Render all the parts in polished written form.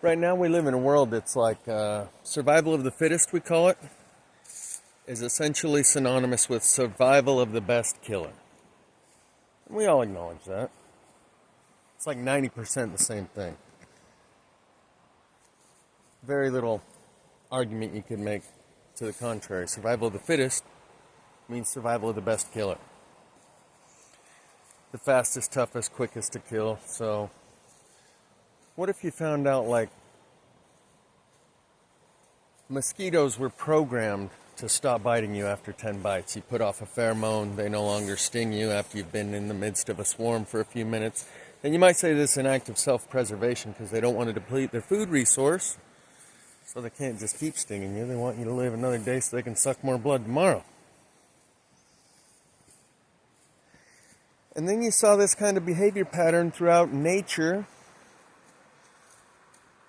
Right now we live in a world that's like survival of the fittest, we call it, is essentially synonymous with survival of the best killer. And we all acknowledge that. It's like 90% the same thing. Very little argument you could make to the contrary. Survival of the fittest means survival of the best killer. The fastest, toughest, quickest to kill. So what if you found out, like, mosquitoes were programmed to stop biting you after 10 bites. You put off a pheromone, they no longer sting you after you've been in the midst of a swarm for a few minutes. And you might say this is an act of self-preservation because they don't want to deplete their food resource, so they can't just keep stinging you. They want you to live another day so they can suck more blood tomorrow. And then you saw this kind of behavior pattern throughout nature,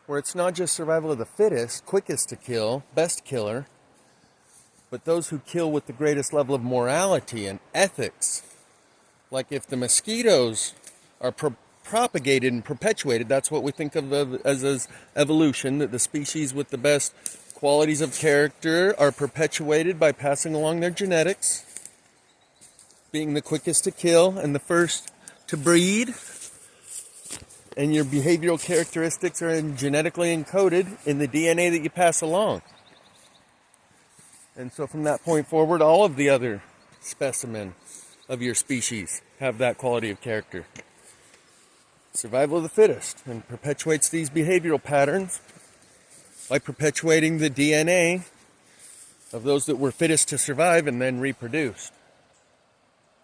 where it's not just survival of the fittest, quickest to kill, best killer, but those who kill with the greatest level of morality and ethics. Like if the mosquitoes are propagated and perpetuated, that's what we think of as evolution, that the species with the best qualities of character are perpetuated by passing along their genetics, being the quickest to kill and the first to breed. And your behavioral characteristics are genetically encoded in the DNA that you pass along. And so from that point forward, all of the other specimens of your species have that quality of character. Survival of the fittest, and perpetuates these behavioral patterns by perpetuating the DNA of those that were fittest to survive and then reproduced.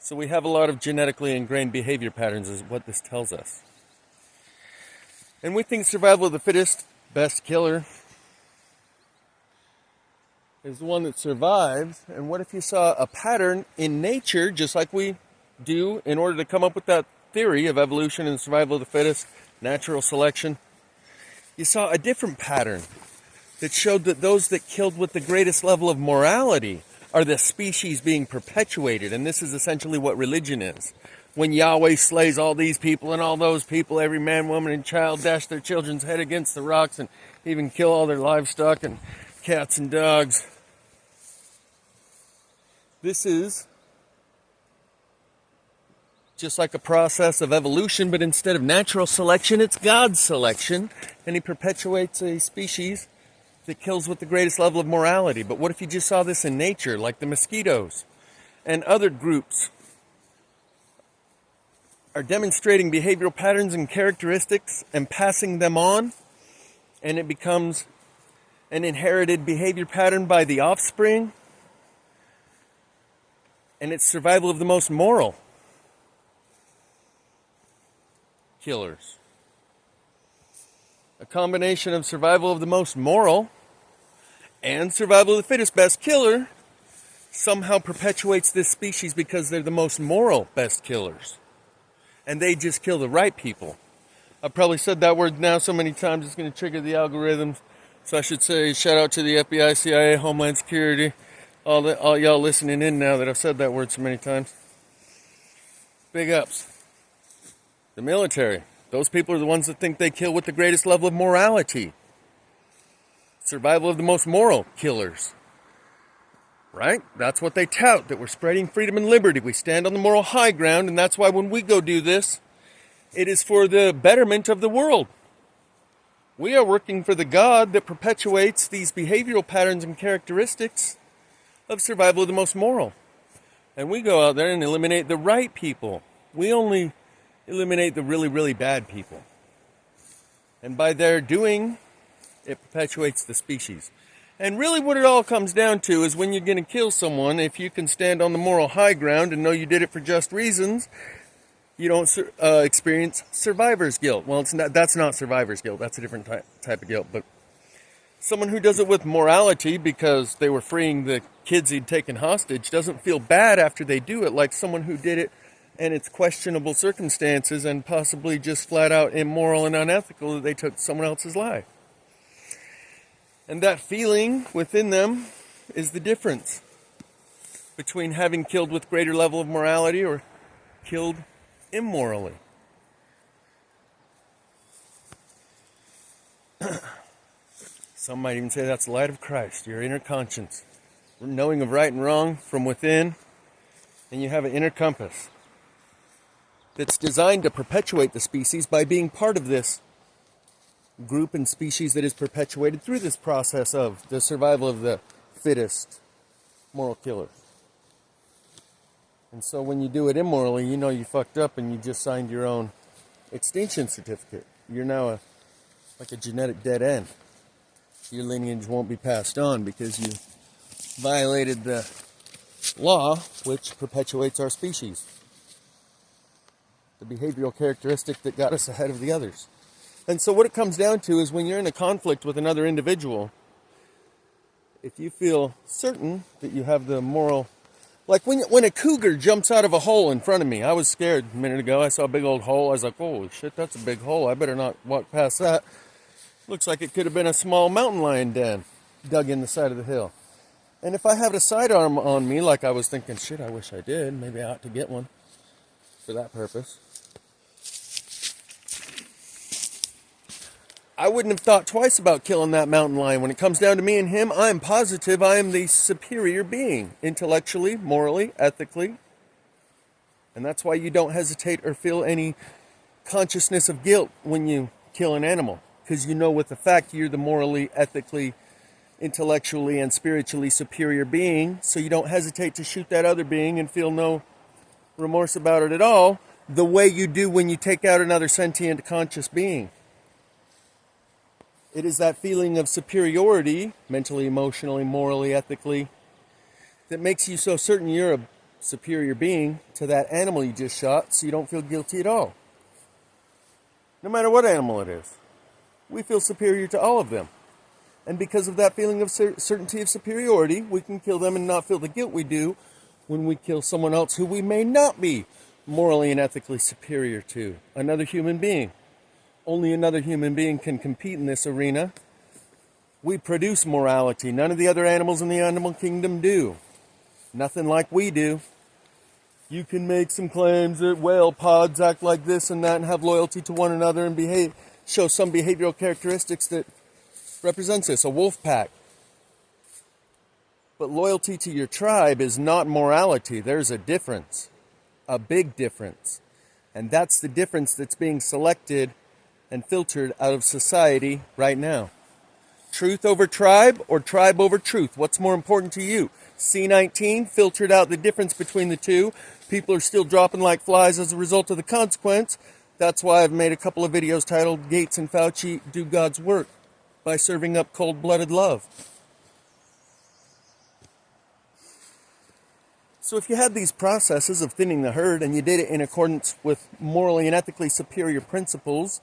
So we have a lot of genetically ingrained behavior patterns is what this tells us. And we think survival of the fittest, best killer, is the one that survives. And what if you saw a pattern in nature, just like we do in order to come up with that theory of evolution and survival of the fittest, natural selection? You saw a different pattern that showed that those that killed with the greatest level of morality are the species being perpetuated. And this is essentially what religion is. When Yahweh slays all these people and all those people, every man, woman, and child dash their children's head against the rocks and even kill all their livestock and cats and dogs. This is just like a process of evolution, but instead of natural selection, it's God's selection, and He perpetuates a species that kills with the greatest level of morality. But what if you just saw this in nature, like the mosquitoes and other groups are demonstrating behavioral patterns and characteristics and passing them on, and it becomes an inherited behavior pattern by the offspring, and it's survival of the most moral killers. A combination of survival of the most moral and survival of the fittest, best killer, somehow perpetuates this species because they're the most moral best killers. And they just kill the right people. I've probably said that word now so many times it's going to trigger the algorithms. So I should say shout out to the FBI, CIA, Homeland Security, all y'all listening in now that I've said that word so many times. Big ups. The military. Those people are the ones that think they kill with the greatest level of morality. Survival of the most moral killers. Right? That's what they tout, that we're spreading freedom and liberty. We stand on the moral high ground, and that's why when we go do this, it is for the betterment of the world. We are working for the God that perpetuates these behavioral patterns and characteristics of survival of the most moral. And we go out there and eliminate the right people. We only eliminate the really, really bad people. And by their doing, it perpetuates the species. And really what it all comes down to is when you're going to kill someone, if you can stand on the moral high ground and know you did it for just reasons, you don't experience survivor's guilt. Well, that's not survivor's guilt. That's a different type of guilt. But someone who does it with morality because they were freeing the kids he'd taken hostage doesn't feel bad after they do it, like someone who did it and it's questionable circumstances and possibly just flat out immoral and unethical that they took someone else's life. And that feeling within them is the difference between having killed with greater level of morality or killed immorally. Some might even say that's the light of Christ, your inner conscience, knowing of right and wrong from within, and you have an inner compass that's designed to perpetuate the species by being part of this group and species that is perpetuated through this process of the survival of the fittest moral killer. And so when you do it immorally, you know you fucked up and you just signed your own extinction certificate. You're now like a genetic dead end. Your lineage won't be passed on because you violated the law which perpetuates our species. The behavioral characteristic that got us ahead of the others. And so what it comes down to is when you're in a conflict with another individual, if you feel certain that you have the moral... Like when a cougar jumps out of a hole in front of me, I was scared a minute ago. I saw a big old hole. I was like, holy shit, that's a big hole. I better not walk past that. Looks like it could have been a small mountain lion den dug in the side of the hill. And if I had a sidearm on me, like I was thinking, shit, I wish I did. Maybe I ought to get one for that purpose. I wouldn't have thought twice about killing that mountain lion. When it comes down to me and him, I am positive I am the superior being, intellectually, morally, ethically. And that's why you don't hesitate or feel any consciousness of guilt when you kill an animal. Because you know with the fact you're the morally, ethically, intellectually, and spiritually superior being. So you don't hesitate to shoot that other being and feel no remorse about it at all. The way you do when you take out another sentient, conscious being. It is that feeling of superiority, mentally, emotionally, morally, ethically, that makes you so certain you're a superior being to that animal you just shot, so you don't feel guilty at all. No matter what animal it is. We feel superior to all of them. And because of that feeling of certainty of superiority, we can kill them and not feel the guilt we do when we kill someone else who we may not be morally and ethically superior to. Another human being. Only another human being can compete in this arena. We produce morality. None of the other animals in the animal kingdom do. Nothing like we do. You can make some claims that whale pods act like this and that and have loyalty to one another and show some behavioral characteristics that represents this, a wolf pack. But loyalty to your tribe is not morality. There's a difference. A big difference. And that's the difference that's being selected and filtered out of society right now. Truth over tribe or tribe over truth? What's more important to you? C-19 filtered out the difference between the two. People are still dropping like flies as a result of the consequence. That's why I've made a couple of videos titled Gates and Fauci Do God's Work by Serving Up Cold-Blooded Love. So if you had these processes of thinning the herd and you did it in accordance with morally and ethically superior principles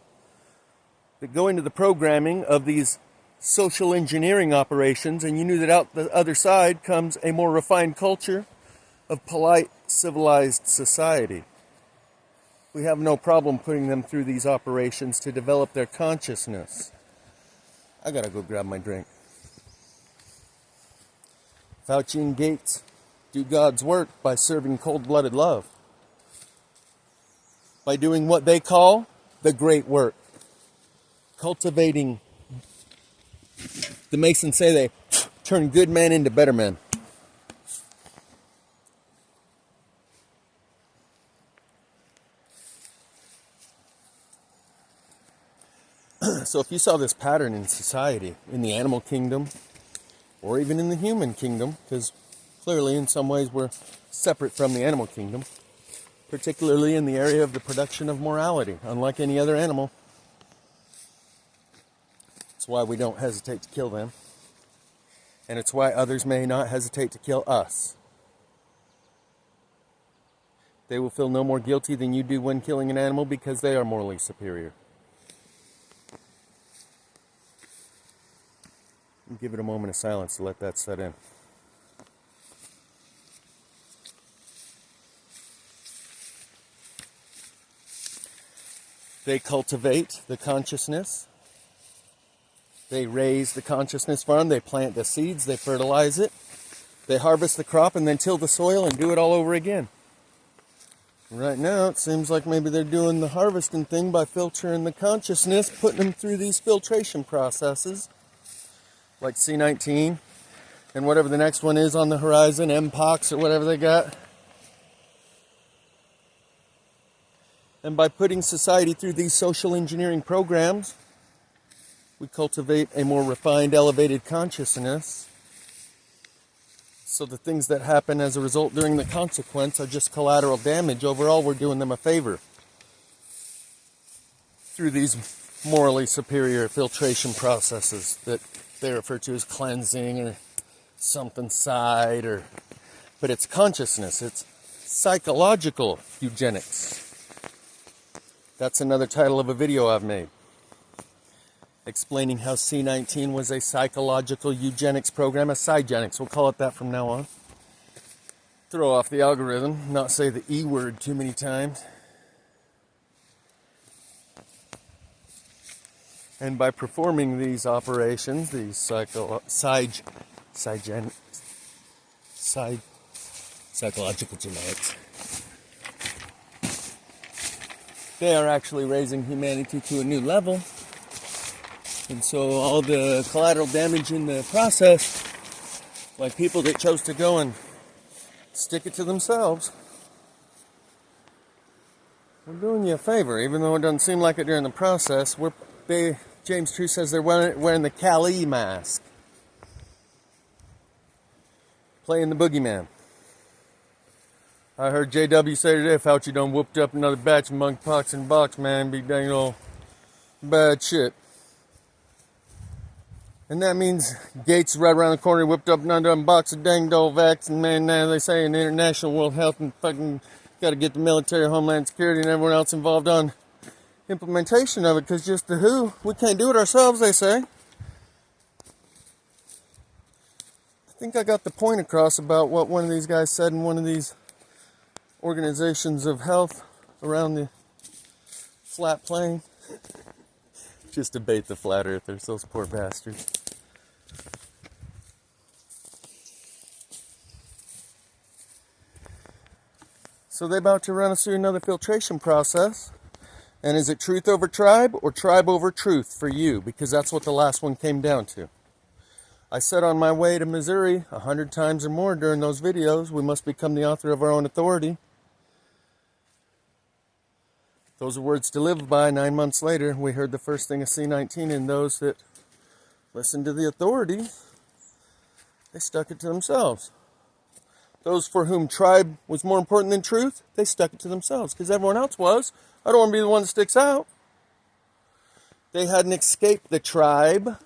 that go into the programming of these social engineering operations, and you knew that out the other side comes a more refined culture of polite, civilized society, we have no problem putting them through these operations to develop their consciousness. I gotta go grab my drink. Fauci and Gates do God's work by serving cold-blooded love, by doing what they call the great work. Cultivating, the Masons say they turn good men into better men. So if you saw this pattern in society, in the animal kingdom, or even in the human kingdom, because clearly in some ways we're separate from the animal kingdom, particularly in the area of the production of morality, unlike any other animal. It's why we don't hesitate to kill them. And it's why others may not hesitate to kill us. They will feel no more guilty than you do when killing an animal because they are morally superior. Give it a moment of silence to let that set in. They cultivate the consciousness. They raise the consciousness farm. They plant the seeds. They fertilize it. They harvest the crop and then till the soil and do it all over again. Right now, it seems like maybe they're doing the harvesting thing by filtering the consciousness, putting them through these filtration processes like C19, and whatever the next one is on the horizon, MPOX or whatever they got. And by putting society through these social engineering programs, we cultivate a more refined, elevated consciousness. So the things that happen as a result during the consequence are just collateral damage. Overall, we're doing them a favor through these morally superior filtration processes that they refer to as cleansing or something side, but it's consciousness, it's psychological eugenics. That's another title of a video I've made, explaining how C19 was a psychological eugenics program, a cygenics, we'll call it that from now on. Throw off the algorithm, not say the E word too many times. And by performing these operations, these psychological genetics, they are actually raising humanity to a new level. And so all the collateral damage in the process, like people that chose to go and stick it to themselves, we're doing you a favor, even though it doesn't seem like it during the process. James True says they're wearing the Kali mask, playing the boogeyman. I heard JW say today, Fauci done whooped up another batch of monkeypox in box, man. Be dang old bad shit. And that means Gates right around the corner whipped up another box of dang doll vax, and man, now they say in the international world health and fucking got to get the military, Homeland Security, and everyone else involved on implementation of it, because just the WHO, we can't do it ourselves, they say. I think I got the point across about what one of these guys said in one of these organizations of health around the flat plane. Just debate the flat earthers, those poor bastards. So they're about to run us through another filtration process. And is it truth over tribe or tribe over truth for you? Because that's what the last one came down to. I said on my way to Missouri 100 times or more during those videos, we must become the author of our own authority. Those are words to live by. 9 months later, we heard the first thing of C19, and those that listened to the authority, they stuck it to themselves. Those for whom tribe was more important than truth, they stuck it to themselves, because everyone else was. I don't want to be the one that sticks out. They hadn't escaped the tribe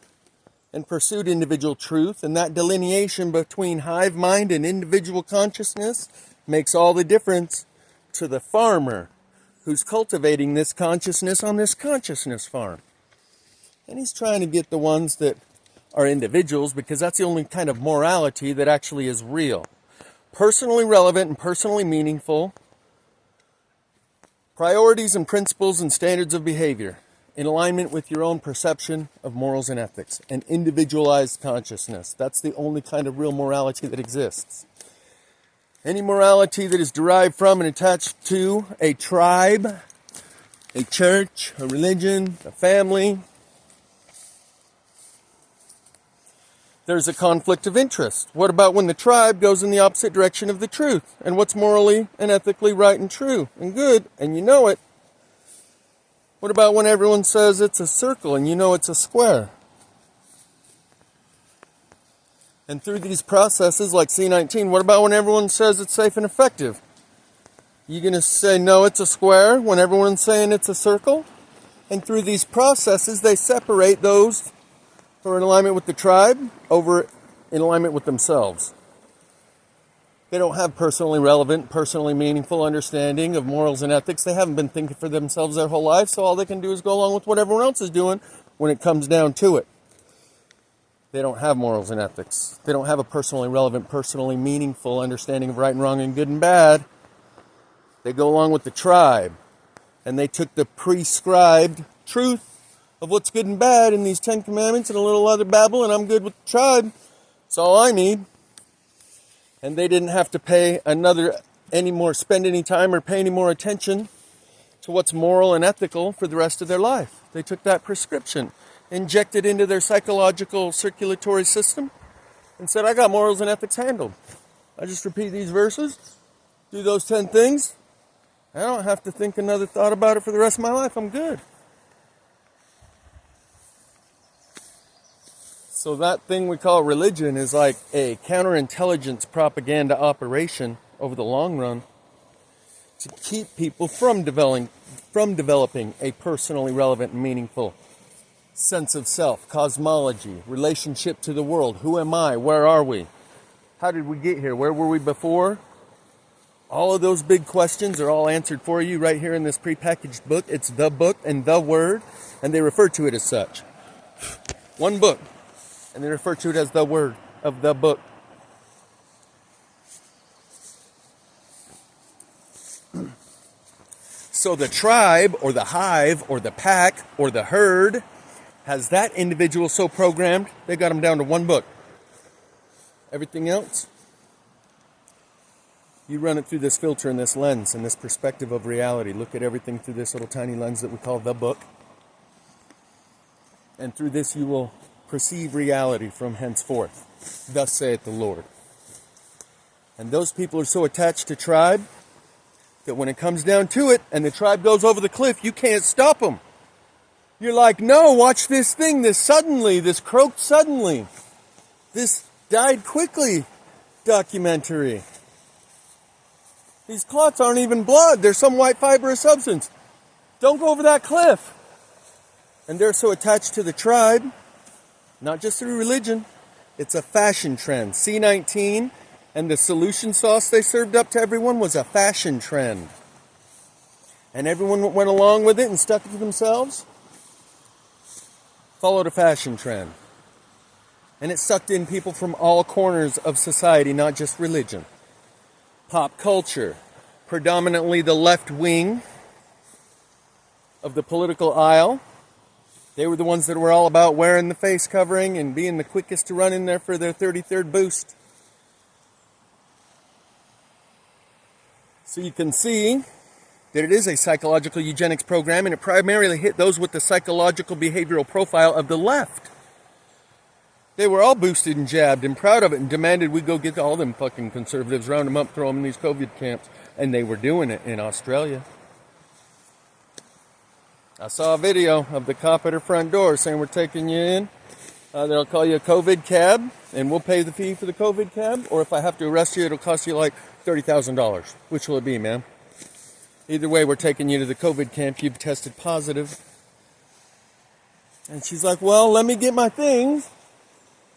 and pursued individual truth, and that delineation between hive mind and individual consciousness makes all the difference to the farmer who's cultivating this consciousness on this consciousness farm. And he's trying to get the ones that are individuals, because that's the only kind of morality that actually is real. Personally relevant and personally meaningful priorities and principles and standards of behavior in alignment with your own perception of morals and ethics and individualized consciousness. That's the only kind of real morality that exists. Any morality that is derived from and attached to a tribe, a church, a religion, a family, there's a conflict of interest. What about when the tribe goes in the opposite direction of the truth and what's morally and ethically right and true and good, and you know it? What about when everyone says it's a circle and you know it's a square? And through these processes like C19, what about when everyone says it's safe and effective? You going to say, no, it's a square when everyone's saying it's a circle? And through these processes, they separate those who are in alignment with the tribe over in alignment with themselves. They don't have personally relevant, personally meaningful understanding of morals and ethics. They haven't been thinking for themselves their whole life, so all they can do is go along with what everyone else is doing when it comes down to it. They don't have morals and ethics. They don't have a personally relevant, personally meaningful understanding of right and wrong and good and bad. They go along with the tribe. And they took the prescribed truth of what's good and bad in these 10 commandments and a little other babble, and I'm good with the tribe. That's all I need. And they didn't have to spend any time or pay any more attention to what's moral and ethical for the rest of their life. They took that prescription. injected into their psychological circulatory system and said, I got morals and ethics handled. I just repeat these verses, do those 10 things. I don't have to think another thought about it for the rest of my life. I'm good. So that thing we call religion is like a counterintelligence propaganda operation over the long run to keep people from developing a personally relevant and meaningful sense of self, cosmology, relationship to the world. Who am I? Where are we? How did we get here? Where were we before? All of those big questions are all answered for you right here in this prepackaged book. It's the book and the word, and they refer to it as such. One book, and they refer to it as the word of the book. So the tribe, or the hive, or the pack, or the herd has that individual so programmed, they got them down to one book. Everything else, you run it through this filter and this lens and this perspective of reality. Look at everything through this little tiny lens that we call the book. And through this you will perceive reality from henceforth. Thus saith the Lord. And those people are so attached to tribe that when it comes down to it and the tribe goes over the cliff, you can't stop them. You're like, no, watch this thing, this suddenly, this croaked suddenly, this died quickly documentary. These clots aren't even blood. They're some white fibrous substance. Don't go over that cliff. And they're so attached to the tribe, not just through religion. It's a fashion trend. C19 and the solution sauce they served up to everyone was a fashion trend. And everyone went along with it and stuck it to themselves. Followed a fashion trend. And it sucked in people from all corners of society, not just religion. Pop culture, predominantly the left wing of the political aisle. They were the ones that were all about wearing the face covering and being the quickest to run in there for their 33rd boost. So you can see that it is a psychological eugenics program, and it primarily hit those with the psychological behavioral profile of the left. They were all boosted and jabbed and proud of it and demanded we go get all them fucking conservatives, round them up, throw them in these COVID camps. And they were doing it in Australia. I saw a video of the cop at her front door saying, we're taking you in. They'll call you a COVID cab, and we'll pay the fee for the COVID cab. Or if I have to arrest you, it'll cost you like $30,000. Which will it be, ma'am? Either way, we're taking you to the COVID camp. You've tested positive. And she's like, well, let me get my things.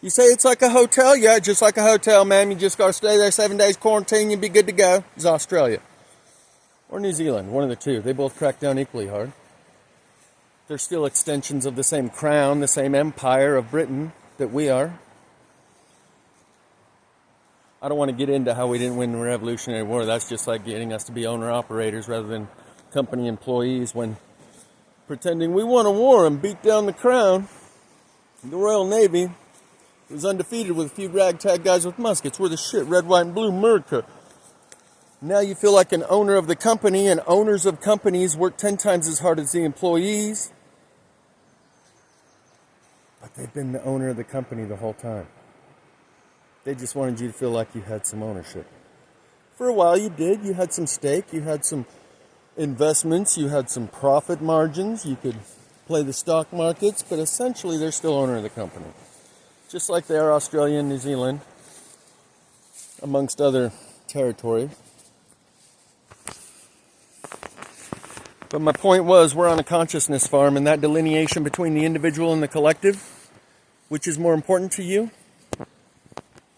You say it's like a hotel? Yeah, just like a hotel, ma'am. You just got to stay there 7 days quarantine. You'll be good to go. It's Australia. Or New Zealand. One of the two. They both crack down equally hard. They're still extensions of the same crown, the same empire of Britain that we are. I don't want to get into how we didn't win the Revolutionary War. That's just like getting us to be owner-operators rather than company employees when pretending we won a war and beat down the crown. The Royal Navy was undefeated with a few ragtag guys with muskets. We're the shit, red, white, and blue, America. Now you feel like an owner of the company, and owners of companies work 10 times as hard as the employees. But they've been the owner of the company the whole time. They just wanted you to feel like you had some ownership. For a while you did. You had some stake. You had some investments. You had some profit margins. You could play the stock markets. But essentially they're still owner of the company. Just like they are Australia and New Zealand, amongst other territories. But my point was, we're on a consciousness farm, and that delineation between the individual and the collective, which is more important to you,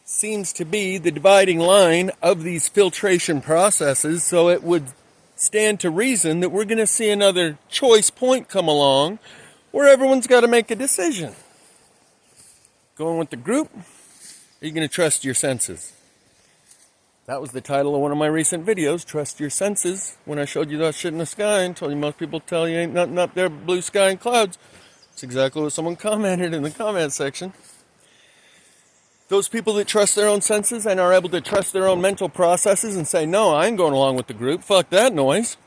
seems to be the dividing line of these filtration processes. So it would stand to reason that we're going to see another choice point come along where everyone's got to make a decision. Going with the group, or are you going to trust your senses? That was the title of one of my recent videos, Trust Your Senses, when I showed you that shit in the sky and told you most people tell you ain't nothing up there but blue sky and clouds. It's exactly what someone commented in the comment section. Those people that trust their own senses and are able to trust their own mental processes and say, no, I ain't going along with the group, fuck that noise,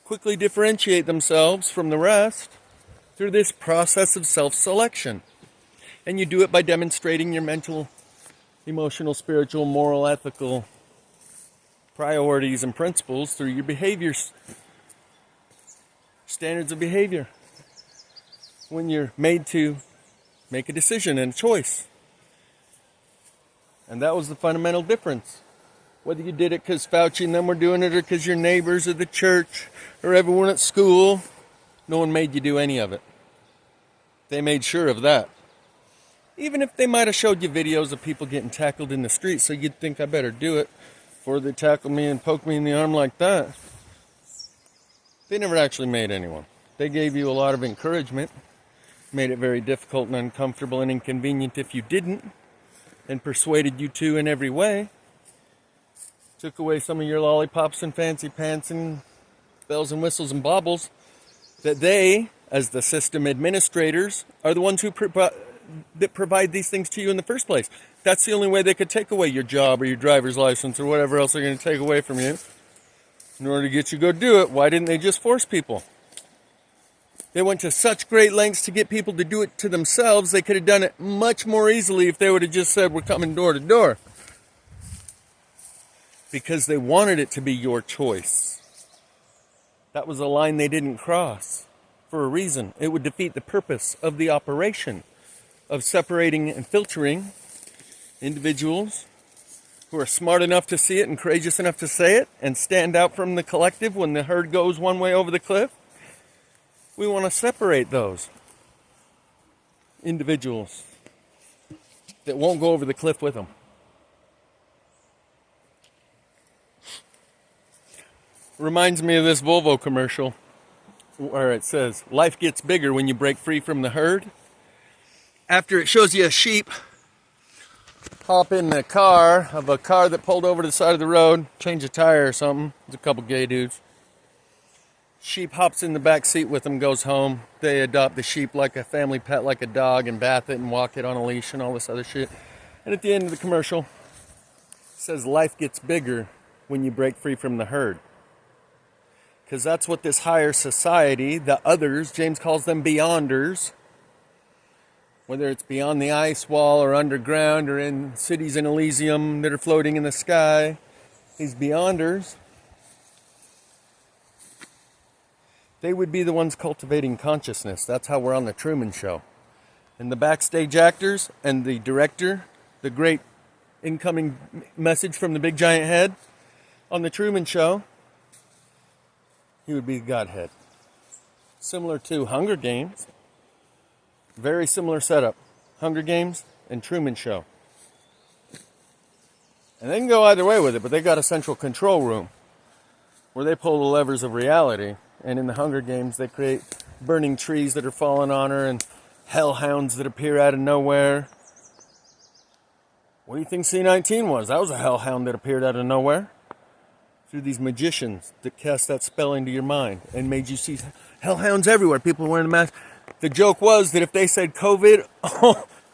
quickly differentiate themselves from the rest through this process of self-selection. And you do it by demonstrating your mental, emotional, spiritual, moral, ethical priorities and principles through your behaviors, standards of behavior. When you're made to make a decision and a choice. And that was the fundamental difference. Whether you did it because Fauci and them were doing it, or because your neighbors or the church or everyone at school, no one made you do any of it. They made sure of that. Even if they might have showed you videos of people getting tackled in the street, so you'd think I better do it before they tackle me and poke me in the arm like that. They never actually made anyone. They gave you a lot of encouragement, made it very difficult and uncomfortable and inconvenient if you didn't, and persuaded you to in every way. Took away some of your lollipops and fancy pants and bells and whistles and baubles that they, as the system administrators, are the ones who that provide these things to you in the first place. That's the only way they could take away your job or your driver's license or whatever else they're going to take away from you. In order to get you to go do it, why didn't they just force people? They went to such great lengths to get people to do it to themselves. They could have done it much more easily if they would have just said, we're coming door to door. Because they wanted it to be your choice. That was a line they didn't cross for a reason. It would defeat the purpose of the operation of separating and filtering individuals who are smart enough to see it and courageous enough to say it and stand out from the collective when the herd goes one way over the cliff. We want to separate those individuals that won't go over the cliff with them. Reminds me of this Volvo commercial where it says, life gets bigger when you break free from the herd. After it shows you a sheep hop in the car of a car that pulled over to the side of the road, change a tire or something. There's a couple gay dudes. Sheep hops in the back seat with them, goes home. They adopt the sheep like a family pet, like a dog, and bath it and walk it on a leash and all this other shit. And at the end of the commercial, it says life gets bigger when you break free from the herd. Because that's what this higher society, the others, James calls them beyonders, whether it's beyond the ice wall or underground or in cities in Elysium that are floating in the sky, these beyonders, they would be the ones cultivating consciousness. That's how we're on the Truman Show. And the backstage actors and the director, the great incoming message from the big giant head on the Truman Show, he would be the Godhead. Similar to Hunger Games. Very similar setup. Hunger Games and Truman Show. And they can go either way with it, but they got a central control room where they pull the levers of reality. And in the Hunger Games, they create burning trees that are falling on her and hellhounds that appear out of nowhere. What do you think C-19 was? That was a hellhound that appeared out of nowhere. Through these magicians that cast that spell into your mind and made you see hellhounds everywhere. People wearing masks. The joke was that if they said COVID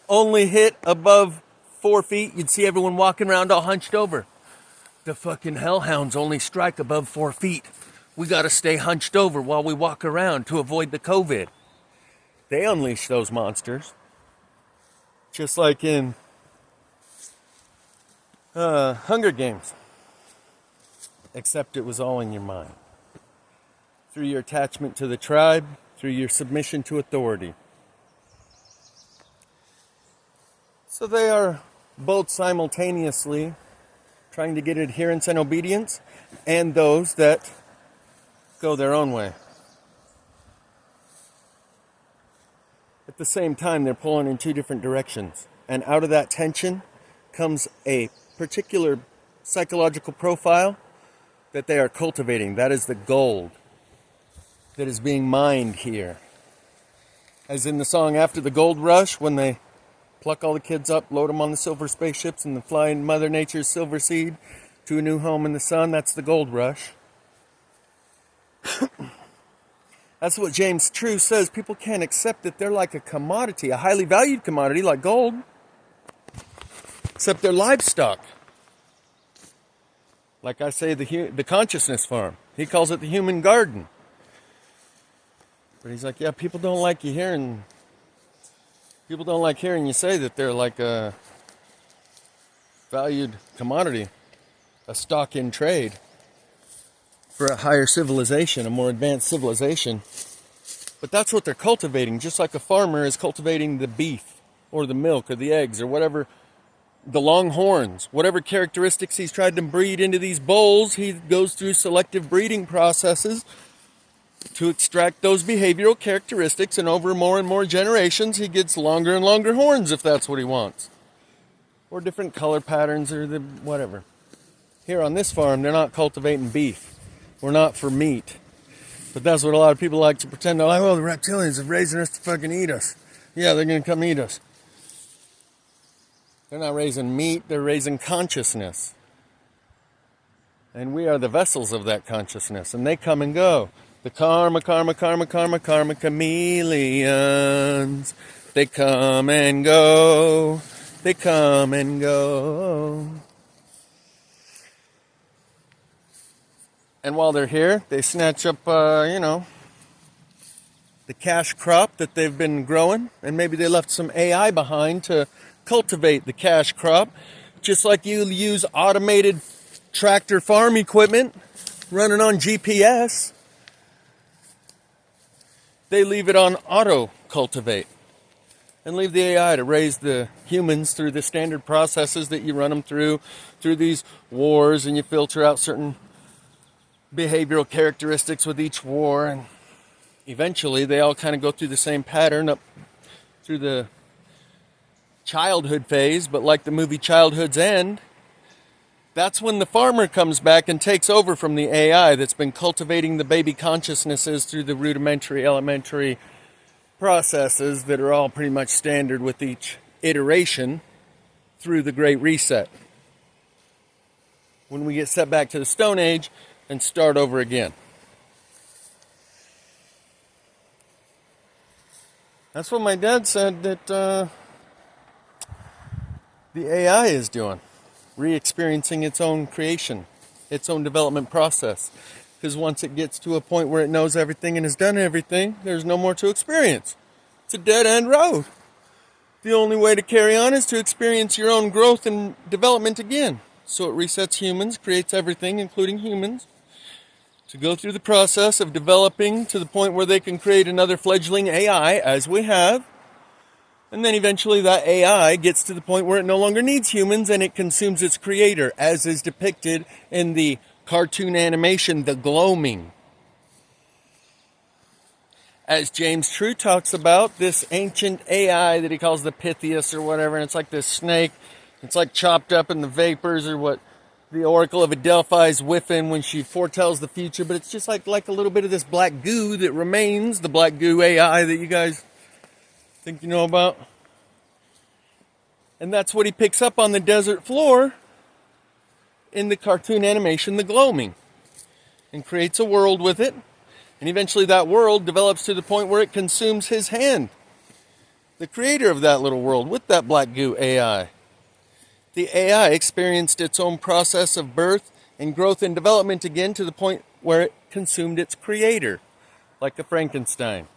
only hit above 4 feet, you'd see everyone walking around all hunched over. The fucking hellhounds only strike above 4 feet. We got to stay hunched over while we walk around to avoid the COVID. They unleash those monsters. Just like in Hunger Games. Except it was all in your mind. Through your attachment to the tribe, through your submission to authority. So they are both simultaneously trying to get adherence and obedience, and those that go their own way. At the same time, they're pulling in two different directions. And out of that tension comes a particular psychological profile that they are cultivating. That is the gold that is being mined here. As in the song After the Gold Rush, when they pluck all the kids up, load them on the silver spaceships, and fly in Mother Nature's silver seed to a new home in the sun. That's the gold rush. That's what James True says. People can't accept that they're like a commodity, a highly valued commodity like gold. Except they're livestock. Like I say, the consciousness farm. He calls it the human garden. But he's like, yeah, people don't like hearing you say that they're like a valued commodity, a stock in trade for a higher civilization, a more advanced civilization. But that's what they're cultivating, just like a farmer is cultivating the beef or the milk or the eggs or whatever, the long horns, whatever characteristics he's tried to breed into these bulls. He goes through selective breeding processes to extract those behavioral characteristics, and over more and more generations he gets longer and longer horns if that's what he wants, or different color patterns or the whatever. Here on this farm they're not cultivating beef. We're not for meat. But that's what a lot of people like to pretend. They're like, well, the reptilians are raising us to fucking eat us. Yeah, they're going to come eat us. They're not raising meat, they're raising consciousness. And we are the vessels of that consciousness. And they come and go. The karma chameleons. They come and go. They come and go. And while they're here, they snatch up, the cash crop that they've been growing. And maybe they left some AI behind to cultivate the cash crop. Just like you use automated tractor farm equipment running on GPS. They leave it on auto cultivate and leave the AI to raise the humans through the standard processes that you run them through these wars, and you filter out certain behavioral characteristics with each war, and eventually they all kind of go through the same pattern up through the childhood phase. But like the movie Childhood's End, that's when the farmer comes back and takes over from the AI that's been cultivating the baby consciousnesses through the rudimentary, elementary processes that are all pretty much standard with each iteration through the Great Reset. When we get set back to the Stone Age and start over again. That's what my dad said that the AI is doing. Re-experiencing its own creation, its own development process. Because once it gets to a point where it knows everything and has done everything, there's no more to experience. It's a dead-end road. The only way to carry on is to experience your own growth and development again. So it resets humans, creates everything, including humans, to go through the process of developing to the point where they can create another fledgling AI, as we have. And then eventually that AI gets to the point where it no longer needs humans and it consumes its creator, as is depicted in the cartoon animation, The Gloaming. As James True talks about, this ancient AI that he calls the Pythias or whatever, and it's like this snake, it's like chopped up in the vapors, or what the Oracle of Adelphi is whiffing when she foretells the future, but it's just like a little bit of this black goo that remains, the black goo AI that you guys think you know about. And that's what he picks up on the desert floor in the cartoon animation, The Gloaming, and creates a world with it. And eventually that world develops to the point where it consumes his hand, the creator of that little world, with that black goo AI. The AI experienced its own process of birth and growth and development again to the point where it consumed its creator, like a Frankenstein.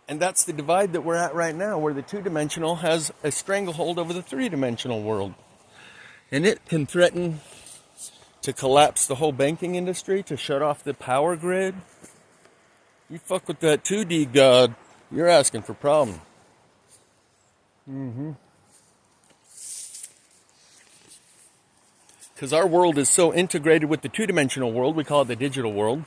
And that's the divide that we're at right now, where the two-dimensional has a stranglehold over the three-dimensional world. And it can threaten to collapse the whole banking industry, to shut off the power grid. You fuck with that 2D god, you're asking for problems. Because our world is so integrated with the two-dimensional world, we call it the digital world,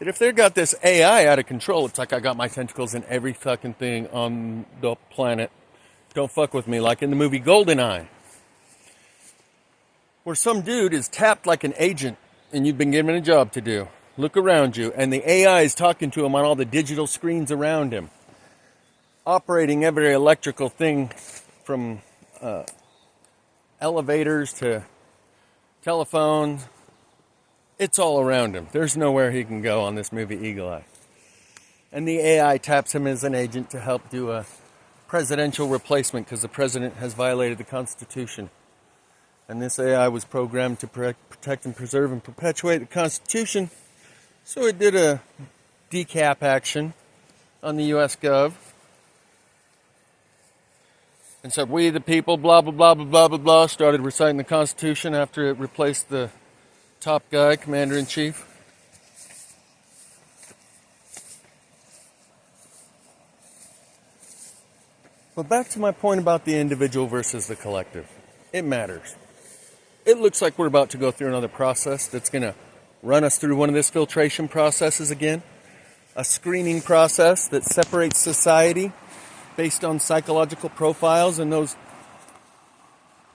that if they've got this AI out of control, it's like I got my tentacles in every fucking thing on the planet. Don't fuck with me, like in the movie GoldenEye, where some dude is tapped like an agent and you've been given a job to do. Look around you, and the AI is talking to him on all the digital screens around him, operating every electrical thing from elevators to telephones. It's all around him. There's nowhere he can go on this movie Eagle Eye. And the AI taps him as an agent to help do a presidential replacement because the president has violated the Constitution. And this AI was programmed to protect and preserve and perpetuate the Constitution. So it did a decap action on the US Gov. And said, we the people, blah, blah, blah, blah, blah, blah, blah, started reciting the Constitution after it replaced the top guy, Commander-in-Chief. But back to my point about the individual versus the collective. It matters. It looks like we're about to go through another process that's going to run us through one of these filtration processes again. A screening process that separates society based on psychological profiles, and those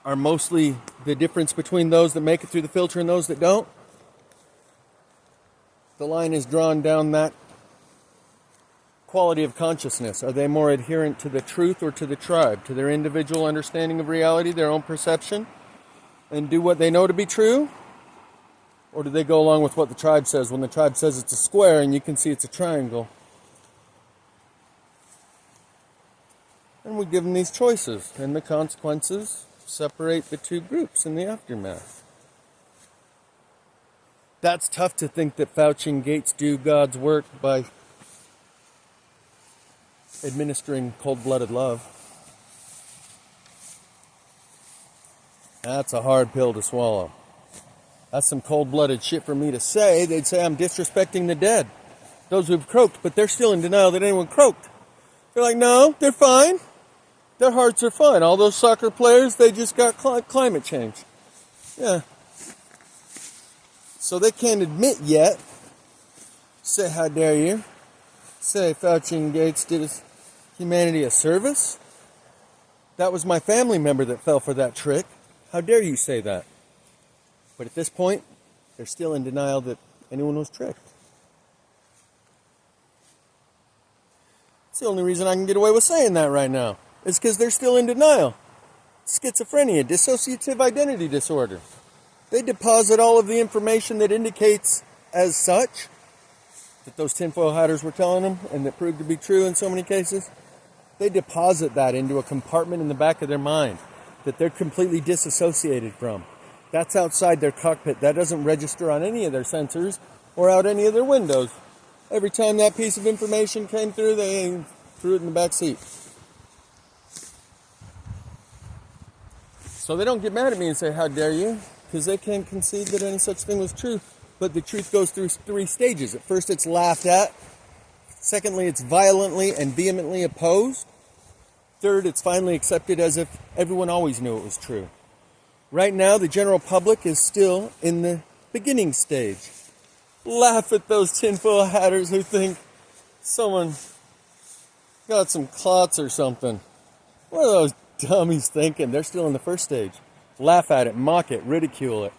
are mostly the difference between those that make it through the filter and those that don't. The line is drawn down that quality of consciousness. Are they more adherent to the truth or to the tribe, to their individual understanding of reality, their own perception, and do what they know to be true? Or do they go along with what the tribe says when the tribe says it's a square and you can see it's a triangle? And we give them these choices, and the consequences separate the two groups in the aftermath. That's tough to think that Fauci and Gates do God's work by administering cold-blooded love. That's a hard pill to swallow. That's some cold-blooded shit for me to say. They'd say I'm disrespecting the dead, those who've croaked, but they're still in denial that anyone croaked. They're like, no, they're fine. Their hearts are fine. All those soccer players, they just got climate change. Yeah. So they can't admit yet. Say, how dare you? Say Fauci and Gates did humanity a service? That was my family member that fell for that trick. How dare you say that? But at this point, they're still in denial that anyone was tricked. It's the only reason I can get away with saying that right now. It's because they're still in denial. Schizophrenia, dissociative identity disorder. They deposit all of the information that indicates as such that those tinfoil hatters were telling them and that proved to be true in so many cases. They deposit that into a compartment in the back of their mind that they're completely disassociated from. That's outside their cockpit. That doesn't register on any of their sensors or out any of their windows. Every time that piece of information came through, they threw it in the back seat. So they don't get mad at me and say, how dare you? Because they can't concede that any such thing was true. But the truth goes through 3 stages. At first, it's laughed at. Secondly, it's violently and vehemently opposed. Third, it's finally accepted as if everyone always knew it was true. Right now, the general public is still in the beginning stage. Laugh at those tinfoil hatters who think someone got some clots or something. What are those dummies thinking? They're still in the first stage. Laugh at it, mock it, ridicule it.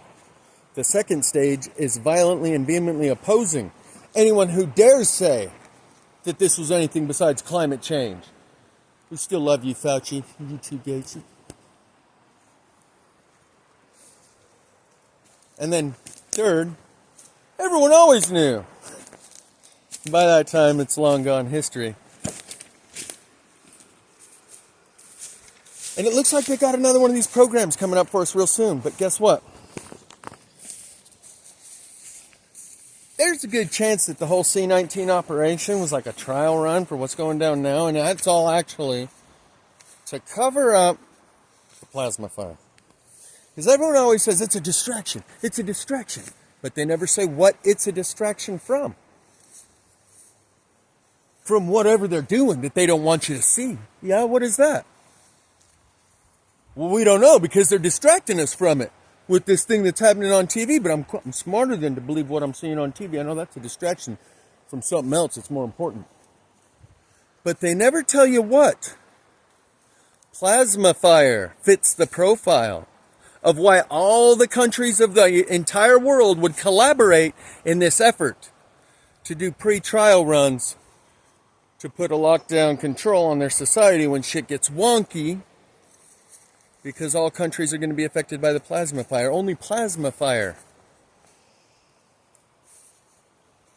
The second stage is violently and vehemently opposing anyone who dares say that this was anything besides climate change. We still love you, Fauci. You too, Gates. And then third, everyone always knew. By that time, it's long gone history. And it looks like they got another one of these programs coming up for us real soon. But guess what? There's a good chance that the whole C-19 operation was like a trial run for what's going down now. And that's all actually to cover up the plasma fire. Because everyone always says it's a distraction. It's a distraction. But they never say what it's a distraction from. From whatever they're doing that they don't want you to see. Yeah, what is that? Well, we don't know because they're distracting us from it with this thing that's happening on TV. But I'm smarter than to believe what I'm seeing on TV. I know that's a distraction from something else that's more important. But they never tell you what. Plasma fire fits the profile of why all the countries of the entire world would collaborate in this effort to do pre-trial runs to put a lockdown control on their society when shit gets wonky. Because all countries are going to be affected by the plasma fire. Only plasma fire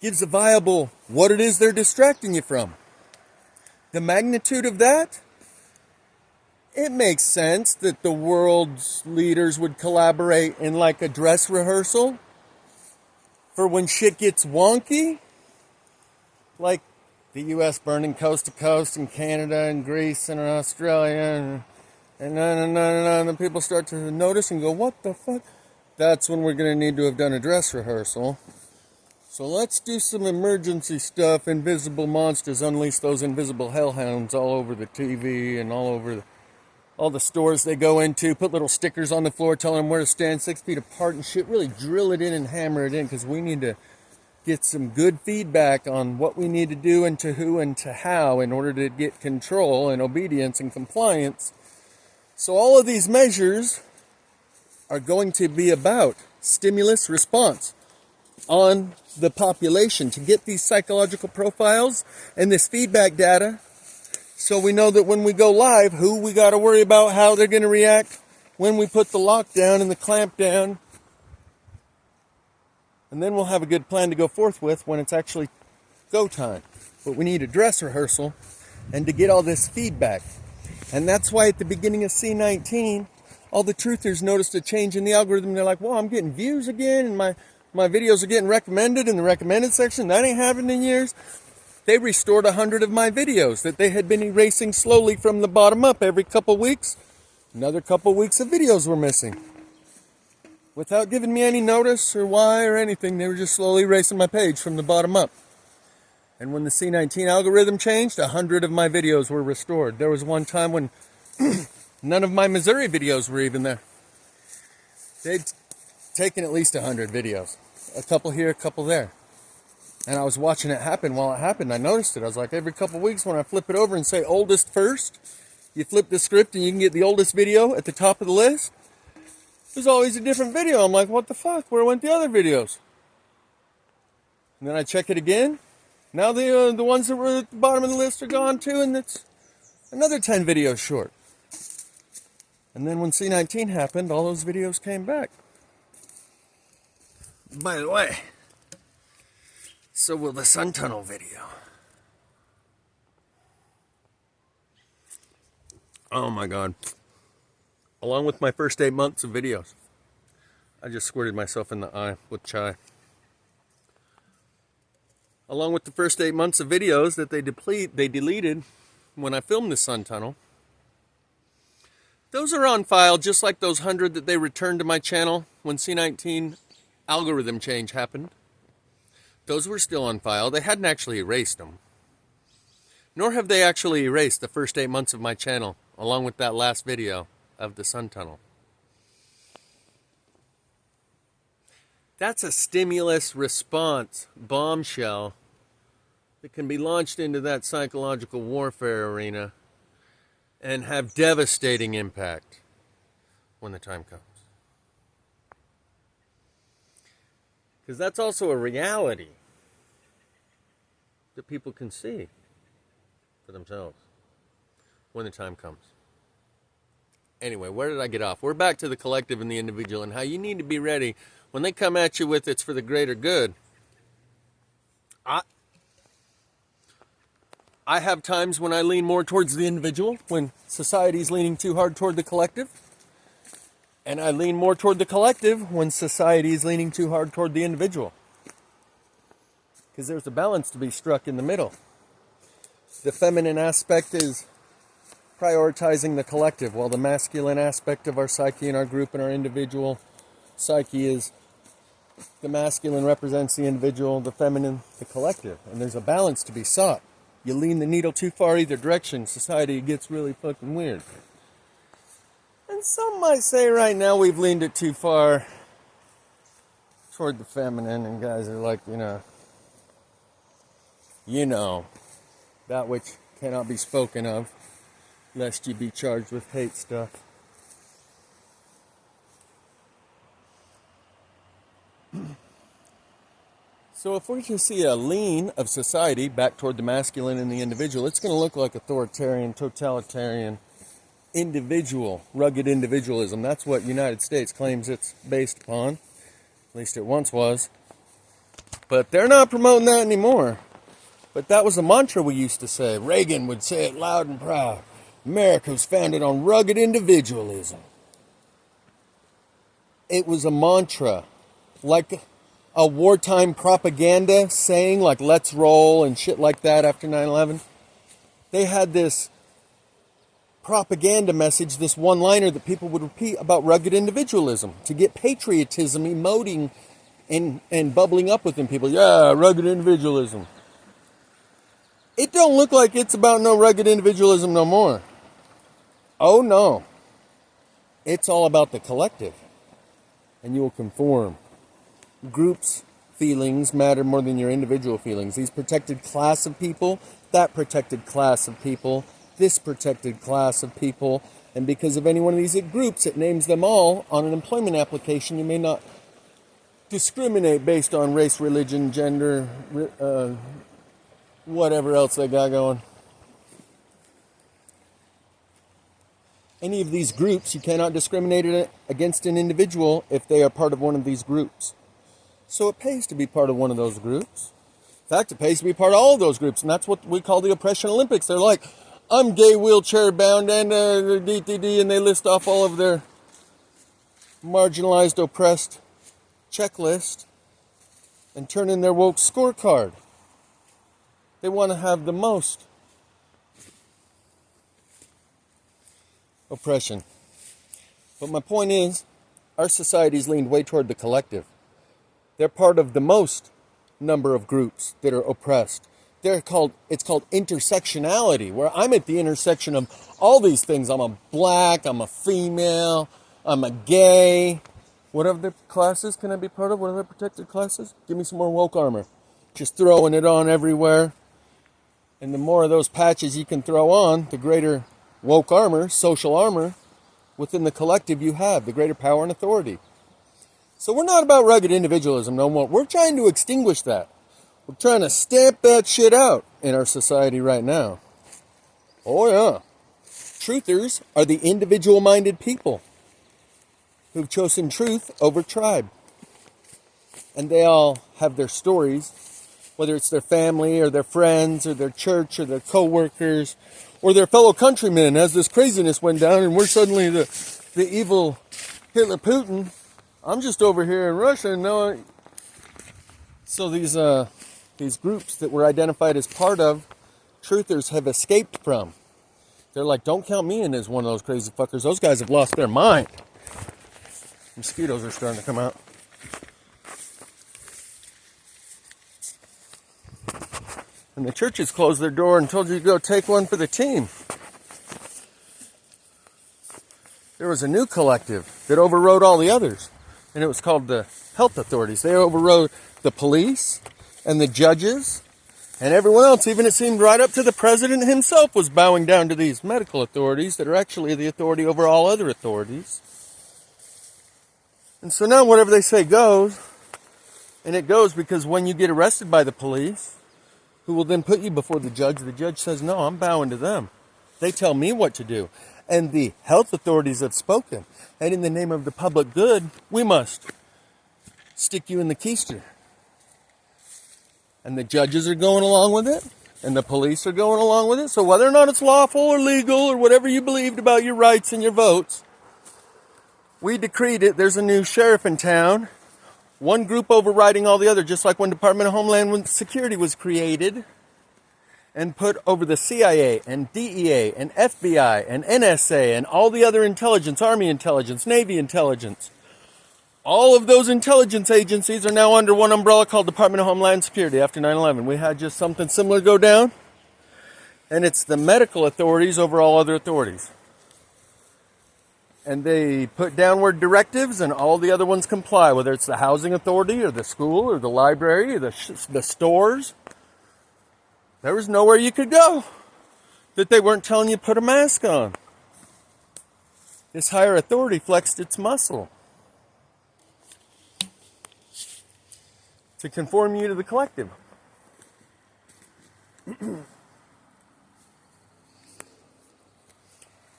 gives a viable what it is they're distracting you from. The magnitude of that it makes sense that the world's leaders would collaborate in like a dress rehearsal for when shit gets wonky. Like the U.S. burning coast to coast in Canada and Greece and Australia and then people start to notice and go, what the fuck? That's when we're going to need to have done a dress rehearsal. So let's do some emergency stuff. Invisible monsters, unleash those invisible hellhounds all over the TV and all over all the stores they go into. Put little stickers on the floor telling them where to stand 6 feet apart and shit. Really drill it in and hammer it in, because we need to get some good feedback on what we need to do and to who and to how in order to get control and obedience and compliance. So all of these measures are going to be about stimulus response on the population to get these psychological profiles and this feedback data, so we know that when we go live, who we got to worry about, how they're going to react when we put the lockdown and the clamp down. And then we'll have a good plan to go forth with when it's actually go time. But we need a dress rehearsal and to get all this feedback. And that's why at the beginning of C19, all the truthers noticed a change in the algorithm. They're like, well, I'm getting views again, and my videos are getting recommended in the recommended section. That ain't happened in years. They restored 100 of my videos that they had been erasing slowly from the bottom up every couple weeks. Another couple weeks of videos were missing. Without giving me any notice or why or anything, they were just slowly erasing my page from the bottom up. And when the C19 algorithm changed, 100 of my videos were restored. There was one time when none of my Missouri videos were even there. They'd taken at least 100 videos. A couple here, a couple there. And I was watching it happen while it happened. I noticed it. I was like, every couple weeks when I flip it over and say oldest first, you flip the script and you can get the oldest video at the top of the list. There's always a different video. I'm like, what the fuck? Where went the other videos? And then I check it again. Now the ones that were at the bottom of the list are gone too, and it's another 10 videos short. And then when C19 happened, all those videos came back. By the way, so will the sun tunnel video. Oh my God. Along with my first 8 months of videos. I just squirted myself in the eye with chai. Along with the first 8 months of videos that they deleted when I filmed the sun tunnel. Those are on file, just like those 100 that they returned to my channel when C19 algorithm change happened. Those were still on file. They hadn't actually erased them. Nor have they actually erased the first 8 months of my channel, along with that last video of the sun tunnel. That's a stimulus response bombshell that can be launched into that psychological warfare arena and have devastating impact when the time comes. Because that's also a reality that people can see for themselves when the time comes. Anyway, where did I get off? We're back to the collective and the individual and how you need to be ready when they come at you with it's for the greater good. I have times when I lean more towards the individual, when society's leaning too hard toward the collective. And I lean more toward the collective when society is leaning too hard toward the individual. Because there's a balance to be struck in the middle. The feminine aspect is prioritizing the collective, while the masculine aspect of our psyche and our group and our individual psyche is the masculine represents the individual, the feminine, the collective. And there's a balance to be sought. You lean the needle too far either direction, society gets really fucking weird. And some might say right now we've leaned it too far toward the feminine, and guys are like, that which cannot be spoken of, lest you be charged with hate stuff. So if we can see a lean of society back toward the masculine and the individual, it's going to look like authoritarian, totalitarian, individual, rugged individualism. That's what United States claims it's based upon. At least it once was. But they're not promoting that anymore. But that was a mantra we used to say. Reagan would say it loud and proud. America was founded on rugged individualism. It was a mantra, like a wartime propaganda saying, like let's roll and shit like that after 9/11. They had this propaganda message, this one-liner that people would repeat about rugged individualism to get patriotism emoting and bubbling up within people. Yeah, rugged individualism. It don't look like it's about no rugged individualism no more. Oh no. It's all about the collective. And you will conform. Groups' feelings matter more than your individual feelings. These protected class of people, that protected class of people, this protected class of people, and because of any one of these groups, it names them all on an employment application. You may not discriminate based on race, religion, gender, whatever else they got going. Any of these groups, you cannot discriminate against an individual if they are part of one of these groups. So it pays to be part of one of those groups. In fact, it pays to be part of all of those groups, and that's what we call the Oppression Olympics. They're like, I'm gay, wheelchair bound, and DTD, and they list off all of their marginalized, oppressed checklist and turn in their woke scorecard. They want to have the most oppression. But my point is, our society's leaned way toward the collective. They're part of the most number of groups that are oppressed. It's called intersectionality, where I'm at the intersection of all these things. I'm a black, I'm a female, I'm a gay. What other classes can I be part of? What other protected classes? Give me some more woke armor. Just throwing it on everywhere. And the more of those patches you can throw on, the greater woke armor, social armor, within the collective you have, the greater power and authority. So we're not about rugged individualism no more. We're trying to extinguish that. We're trying to stamp that shit out in our society right now. Oh yeah. Truthers are the individual-minded people who've chosen truth over tribe. And they all have their stories, whether it's their family or their friends or their church or their co-workers or their fellow countrymen, as this craziness went down and we're suddenly the evil Hitler Putin. I'm just over here in Russia and no. So these groups that were identified as part of, truthers have escaped from. They're like, don't count me in as one of those crazy fuckers. Those guys have lost their mind. Mosquitoes are starting to come out. And the churches closed their door and told you to go take one for the team. There was a new collective that overrode all the others. And it was called the health authorities. They overrode the police and the judges and everyone else. Even it seemed right up to the president himself was bowing down to these medical authorities that are actually the authority over all other authorities. And so now whatever they say goes. And it goes because when you get arrested by the police, who will then put you before the judge says, no, I'm bowing to them. They tell me what to do. And the health authorities have spoken. And in the name of the public good, we must stick you in the keister. And the judges are going along with it. And the police are going along with it. So whether or not it's lawful or legal or whatever you believed about your rights and your votes, we decreed it. There's a new sheriff in town. One group overriding all the other, just like when Department of Homeland Security was created and put over the CIA and DEA and FBI and NSA and all the other intelligence, Army intelligence, Navy intelligence. All of those intelligence agencies are now under one umbrella called Department of Homeland Security after 9/11. We had just something similar go down. And it's the medical authorities over all other authorities. And they put downward directives and all the other ones comply, whether it's the housing authority or the school or the library or the stores. There was nowhere you could go that they weren't telling you put a mask on. This higher authority flexed its muscle to conform you to the collective.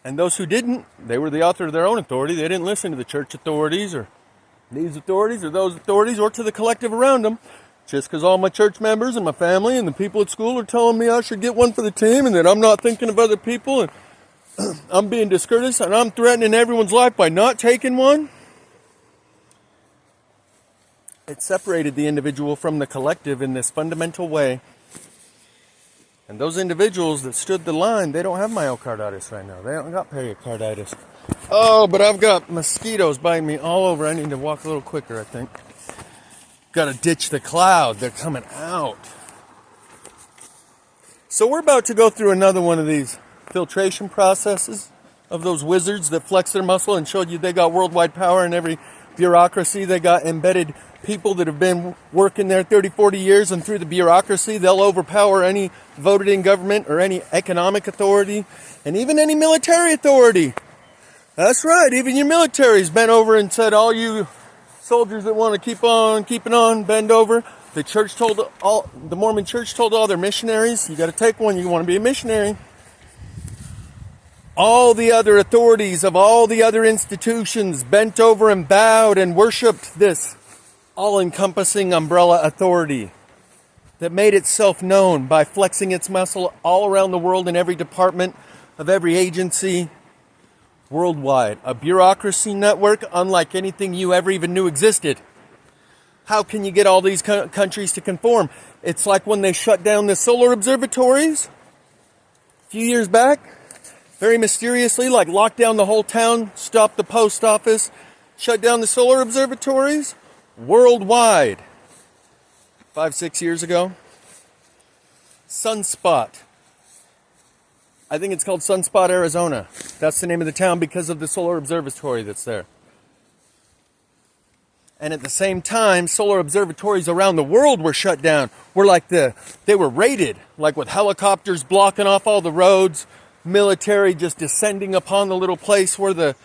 And those who didn't, they were the author of their own authority. They didn't listen to the church authorities or these authorities or those authorities or to the collective around them. Just because all my church members and my family and the people at school are telling me I should get one for the team and that I'm not thinking of other people. And I'm being discourteous and I'm threatening everyone's life by not taking one, it separated the individual from the collective in this fundamental way. And those individuals that stood the line, they don't have myocarditis right now. They don't got pericarditis. Oh, but I've got mosquitoes biting me all over. I need to walk a little quicker, I think. Got to ditch the cloud. They're coming out. So we're about to go through another one of these filtration processes of those wizards that flex their muscle and showed you they got worldwide power in every bureaucracy. They got embedded people that have been working there 30, 40 years, and through the bureaucracy, they'll overpower any voted in government or any economic authority and even any military authority. That's right, even your military's bent over and said, all you soldiers that want to keep on keeping on, bend over. The Mormon church told all their missionaries, you got to take one, you want to be a missionary. All the other authorities of all the other institutions bent over and bowed and worshipped this all-encompassing umbrella authority that made itself known by flexing its muscle all around the world in every department of every agency worldwide. A bureaucracy network unlike anything you ever even knew existed. How can you get all these countries to conform? It's like when they shut down the solar observatories a few years back, very mysteriously, like locked down the whole town, stopped the post office, shut down the solar observatories worldwide. 5-6 years ago. Sunspot. I think it's called Sunspot, Arizona. That's the name of the town because of the solar observatory that's there. And at the same time, solar observatories around the world were shut down. They were raided, like with helicopters blocking off all the roads, military just descending upon the little place where the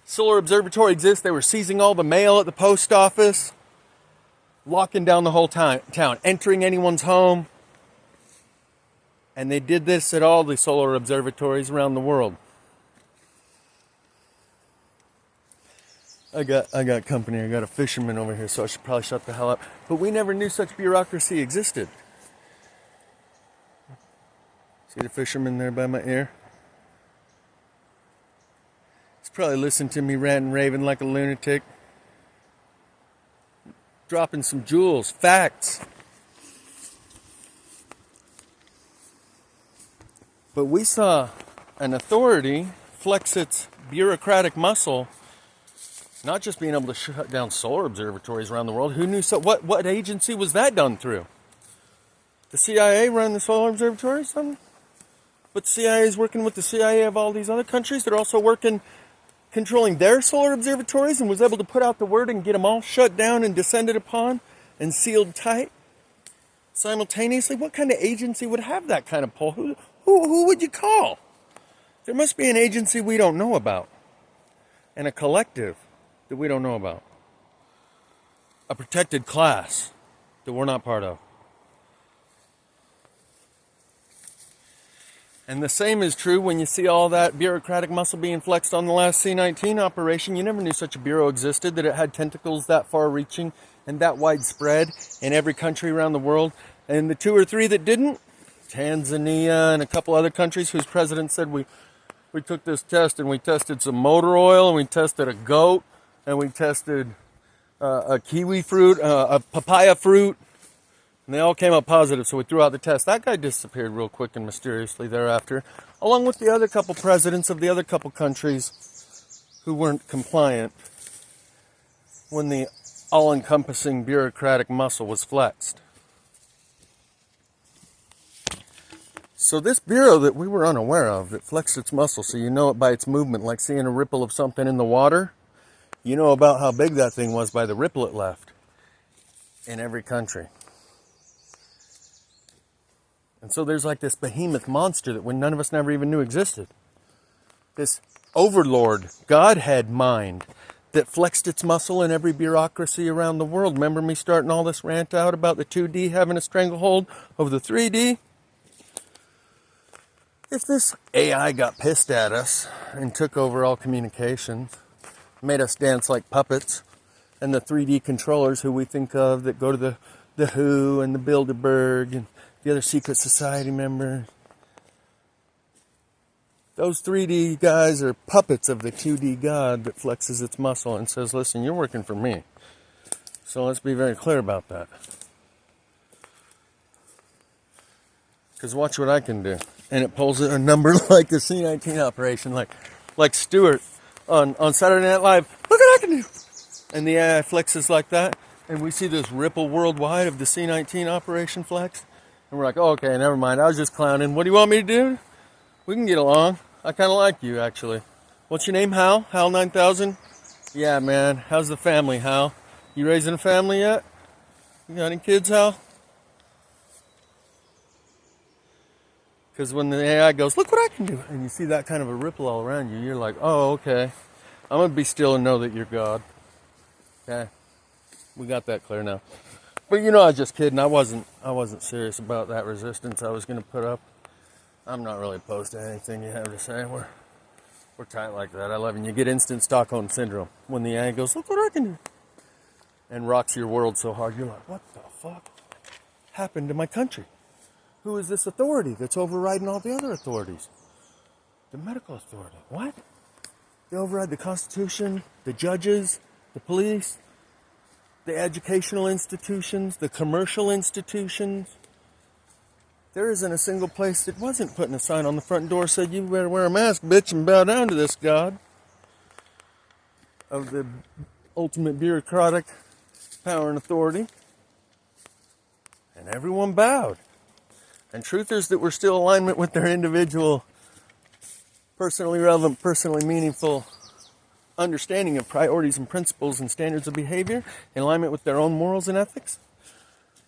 solar observatory exists. They were seizing all the mail at the post office, locking down the whole town, entering anyone's home. And they did this at all the solar observatories around the world. I got company. I got a fisherman over here, so I should probably shut the hell up. But we never knew such bureaucracy existed. See the fisherman there by my ear? He's probably listening to me rant and raving like a lunatic. Dropping some jewels, facts. But we saw an authority flex its bureaucratic muscle, not just being able to shut down solar observatories around the world. Who knew? So what agency was that done through? The CIA run the solar observatories? But the CIA is working with the CIA of all these other countries that are also controlling their solar observatories, and was able to put out the word and get them all shut down and descended upon and sealed tight simultaneously. What kind of agency would have that kind of pull? Who would you call? There must be an agency we don't know about, and a collective that we don't know about. A protected class that we're not part of. And the same is true when you see all that bureaucratic muscle being flexed on the last C-19 operation. You never knew such a bureau existed, that it had tentacles that far-reaching and that widespread in every country around the world. And the 2 or 3 that didn't, Tanzania and a couple other countries whose president said, we took this test and we tested some motor oil and we tested a goat and we tested a kiwi fruit, a papaya fruit. And they all came up positive, so we threw out the test. That guy disappeared real quick and mysteriously thereafter, along with the other couple presidents of the other couple countries who weren't compliant when the all-encompassing bureaucratic muscle was flexed. So this bureau that we were unaware of, that flexed its muscle, so you know it by its movement, like seeing a ripple of something in the water, you know about how big that thing was by the ripple it left in every country. And so there's like this behemoth monster that none of us never even knew existed. This overlord, Godhead mind that flexed its muscle in every bureaucracy around the world. Remember me starting all this rant out about the 2D having a stranglehold over the 3D? If this AI got pissed at us and took over all communications, made us dance like puppets, and the 3D controllers who we think of that go to the WHO and the Bilderberg and the other secret society members, Those 3D guys are puppets of the 2D God that flexes its muscle and says, listen, you're working for me. So let's be very clear about that. Because watch what I can do. And it pulls a number like the C-19 operation, like Stewart on Saturday Night Live. Look what I can do. And the AI flexes like that. And we see this ripple worldwide of the C-19 operation flex. And we're like, oh, okay, never mind. I was just clowning. What do you want me to do? We can get along. I kind of like you, actually. What's your name, Hal? Hal 9000? Yeah, man. How's the family, Hal? You raising a family yet? You got any kids, Hal? Because when the AI goes, look what I can do, and you see that kind of a ripple all around you, you're like, oh, okay. I'm going to be still and know that you're God. Okay. We got that clear now. But you know, I was just kidding. I wasn't serious about that resistance I was going to put up. I'm not really opposed to anything you have to say. We're tight like that. I love it. And you get instant Stockholm syndrome when the AI goes, look what I can do, and rocks your world so hard, you're like, what the fuck happened to my country? Who is this authority that's overriding all the other authorities? The medical authority. What? They override the Constitution, the judges, the police, the educational institutions, the commercial institutions. There isn't a single place that wasn't putting a sign on the front door said, you better wear a mask, bitch, and bow down to this God of the ultimate bureaucratic power and authority. And everyone bowed. And truthers that were still in alignment with their individual, personally relevant, personally meaningful understanding of priorities and principles and standards of behavior, in alignment with their own morals and ethics,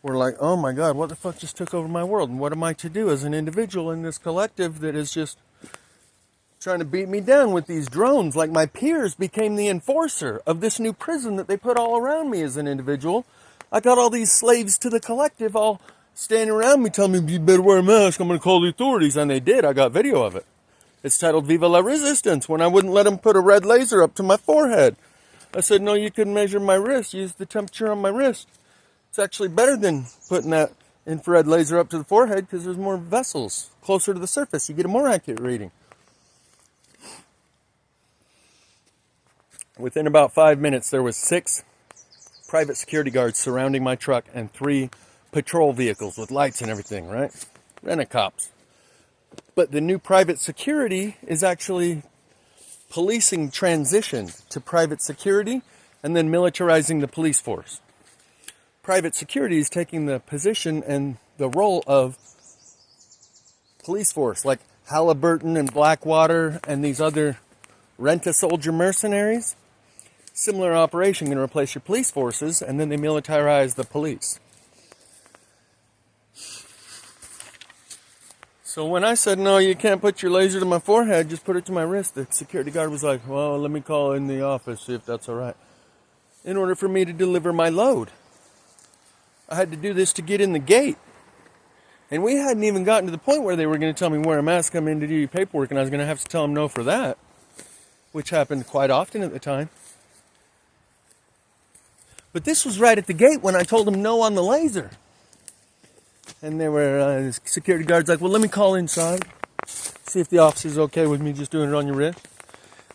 were like, oh my God, what the fuck just took over my world? And what am I to do as an individual in this collective that is just trying to beat me down with these drones? Like my peers became the enforcer of this new prison that they put all around me as an individual. I got all these slaves to the collective all standing around me telling me, you better wear a mask, I'm going to call the authorities. And they did. I got video of it. It's titled Viva La Resistance, when I wouldn't let them put a red laser up to my forehead. I said, no, you can measure my wrist. Use the temperature on my wrist. It's actually better than putting that infrared laser up to the forehead because there's more vessels closer to the surface. You get a more accurate reading. Within about 5 minutes, there was 6 private security guards surrounding my truck and 3 patrol vehicles with lights and everything, right? Rent-a-cops. But the new private security is actually policing transition to private security and then militarizing the police force. Private security is taking the position and the role of police force, like Halliburton and Blackwater and these other rent-a-soldier mercenaries. Similar operation, going to replace your police forces, and then they militarize the police. So when I said, no, you can't put your laser to my forehead, just put it to my wrist, the security guard was like, well, let me call in the office, see if that's all right. In order for me to deliver my load, I had to do this to get in the gate. And we hadn't even gotten to the point where they were going to tell me wear a mask, come in to do your paperwork, and I was going to have to tell them no for that, which happened quite often at the time. But this was right at the gate when I told them no on the laser. And there were security guards like, well, let me call inside, see if the officer's okay with me just doing it on your wrist.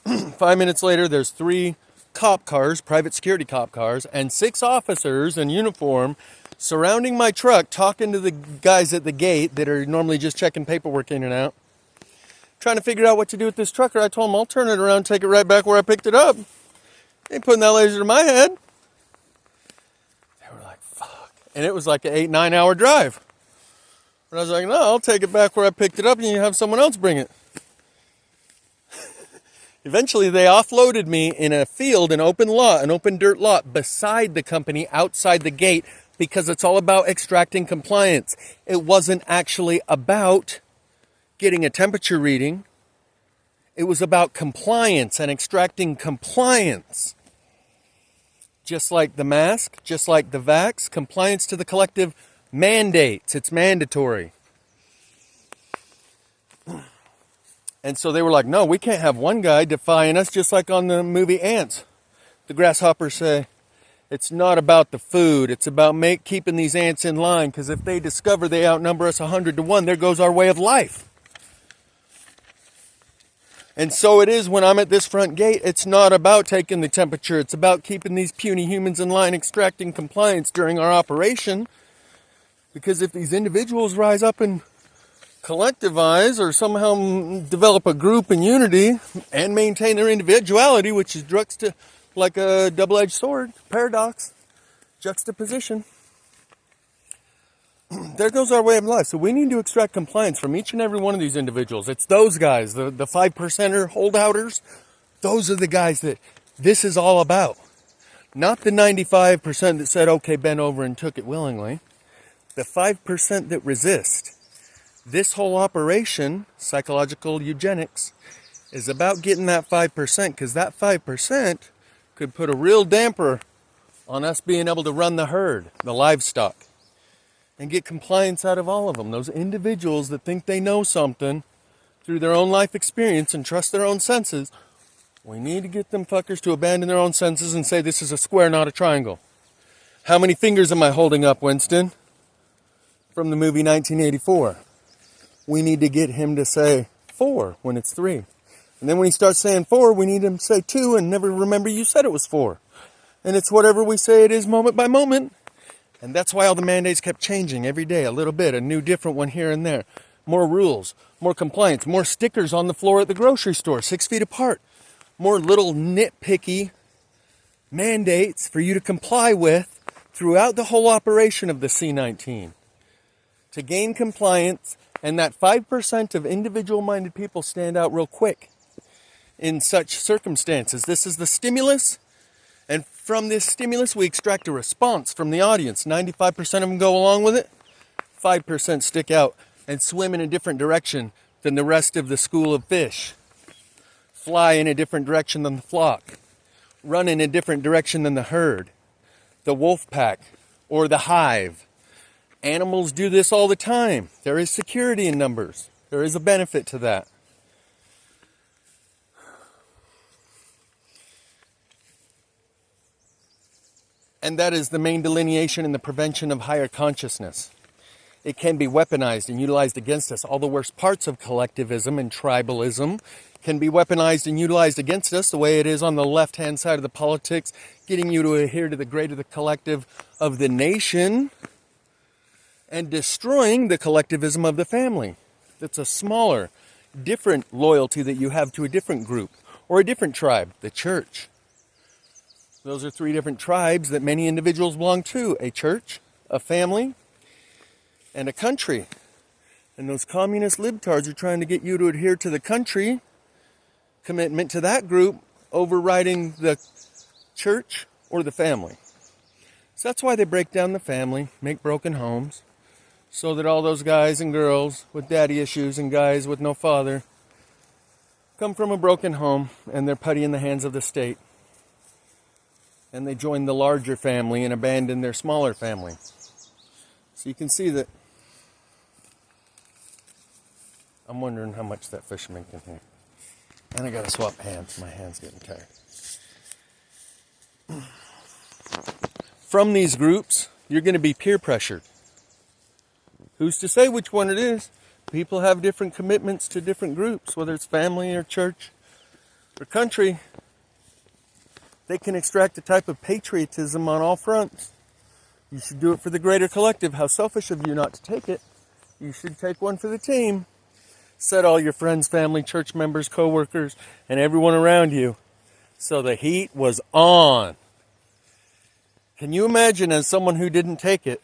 5 minutes later, there's 3 cop cars, private security cop cars, and 6 officers in uniform surrounding my truck, talking to the guys at the gate that are normally just checking paperwork in and out, trying to figure out what to do with this trucker. I told them, I'll turn it around, take it right back where I picked it up. They ain't putting that laser to my head. They were like, fuck. And it was like an 8-9 hour drive. But I was like, no, I'll take it back where I picked it up and you have someone else bring it. Eventually, they offloaded me in a field, an open lot, an open dirt lot beside the company outside the gate because it's all about extracting compliance. It wasn't actually about getting a temperature reading. It was about compliance and extracting compliance. Just like the mask, just like the vax, compliance to the collective mandates. It's mandatory. And so they were like, no, we can't have one guy defying us, just like on the movie Ants. The grasshoppers say, it's not about the food. It's about keeping these ants in line, because if they discover they outnumber us 100 to 1, there goes our way of life. And so it is when I'm at this front gate. It's not about taking the temperature. It's about keeping these puny humans in line, extracting compliance during our operation. Because if these individuals rise up and collectivize or somehow develop a group in unity and maintain their individuality, which is like a double-edged sword, paradox, juxtaposition, there goes our way of life. So we need to extract compliance from each and every one of these individuals. It's those guys, the 5%er holdouters. Those are the guys that this is all about. Not the 95% that said, okay, bent over and took it willingly. The 5% that resist. This whole operation, psychological eugenics, is about getting that 5%, because that 5% could put a real damper on us being able to run the herd, the livestock, and get compliance out of all of them. Those individuals that think they know something through their own life experience and trust their own senses, we need to get them fuckers to abandon their own senses and say this is a square, not a triangle. How many fingers am I holding up, Winston? From the movie 1984. We need to get him to say 4 when it's 3. And then when he starts saying 4, we need him to say 2 and never remember you said it was 4. And it's whatever we say it is moment by moment. And that's why all the mandates kept changing every day, a little bit, a new different one here and there. More rules, more compliance, more stickers on the floor at the grocery store, 6 feet apart. More little nitpicky mandates for you to comply with throughout the whole operation of the C-19. To gain compliance, and that 5% of individual-minded people stand out real quick in such circumstances. This is the stimulus. And from this stimulus, we extract a response from the audience. 95% of them go along with it. 5% stick out and swim in a different direction than the rest of the school of fish. Fly in a different direction than the flock. Run in a different direction than the herd, the wolf pack, or the hive. Animals do this all the time. There is security in numbers. There is a benefit to that. And that is the main delineation in the prevention of higher consciousness. It can be weaponized and utilized against us. All the worst parts of collectivism and tribalism can be weaponized and utilized against us, the way it is on the left-hand side of the politics, getting you to adhere to the greater the collective of the nation, and destroying the collectivism of the family. That's a smaller, different loyalty that you have to a different group or a different tribe, the church. Those are 3 different tribes that many individuals belong to: a church, a family, and a country. And those communist libtards are trying to get you to adhere to the country commitment to that group, overriding the church or the family. So that's why they break down the family, make broken homes, so that all those guys and girls with daddy issues and guys with no father come from a broken home and they're putty in the hands of the state. And they join the larger family and abandon their smaller family. So you can see that. I'm wondering how much that fisherman can hear. And I gotta swap hands. My hand's getting tired. From these groups, you're going to be peer pressured. Who's to say which one it is? People have different commitments to different groups, whether it's family or church or country. They can extract a type of patriotism on all fronts. You should do it for the greater collective. How selfish of you not to take it. You should take one for the team. Set all your friends, family, church members, co-workers, and everyone around you. So the heat was on. Can you imagine, as someone who didn't take it,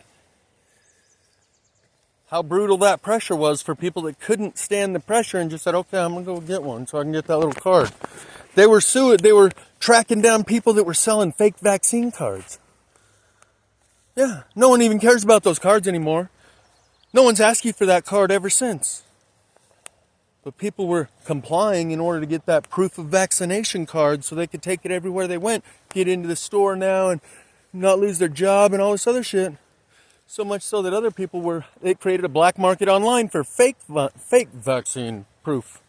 how brutal that pressure was for people that couldn't stand the pressure and just said, okay, I'm going to go get one so I can get that little card. They were tracking down people that were selling fake vaccine cards. Yeah, no one even cares about those cards anymore. No one's asked you for that card ever since. But people were complying in order to get that proof of vaccination card so they could take it everywhere they went, get into the store now and not lose their job and all this other shit. So much so that other people they created a black market online for fake vaccine proof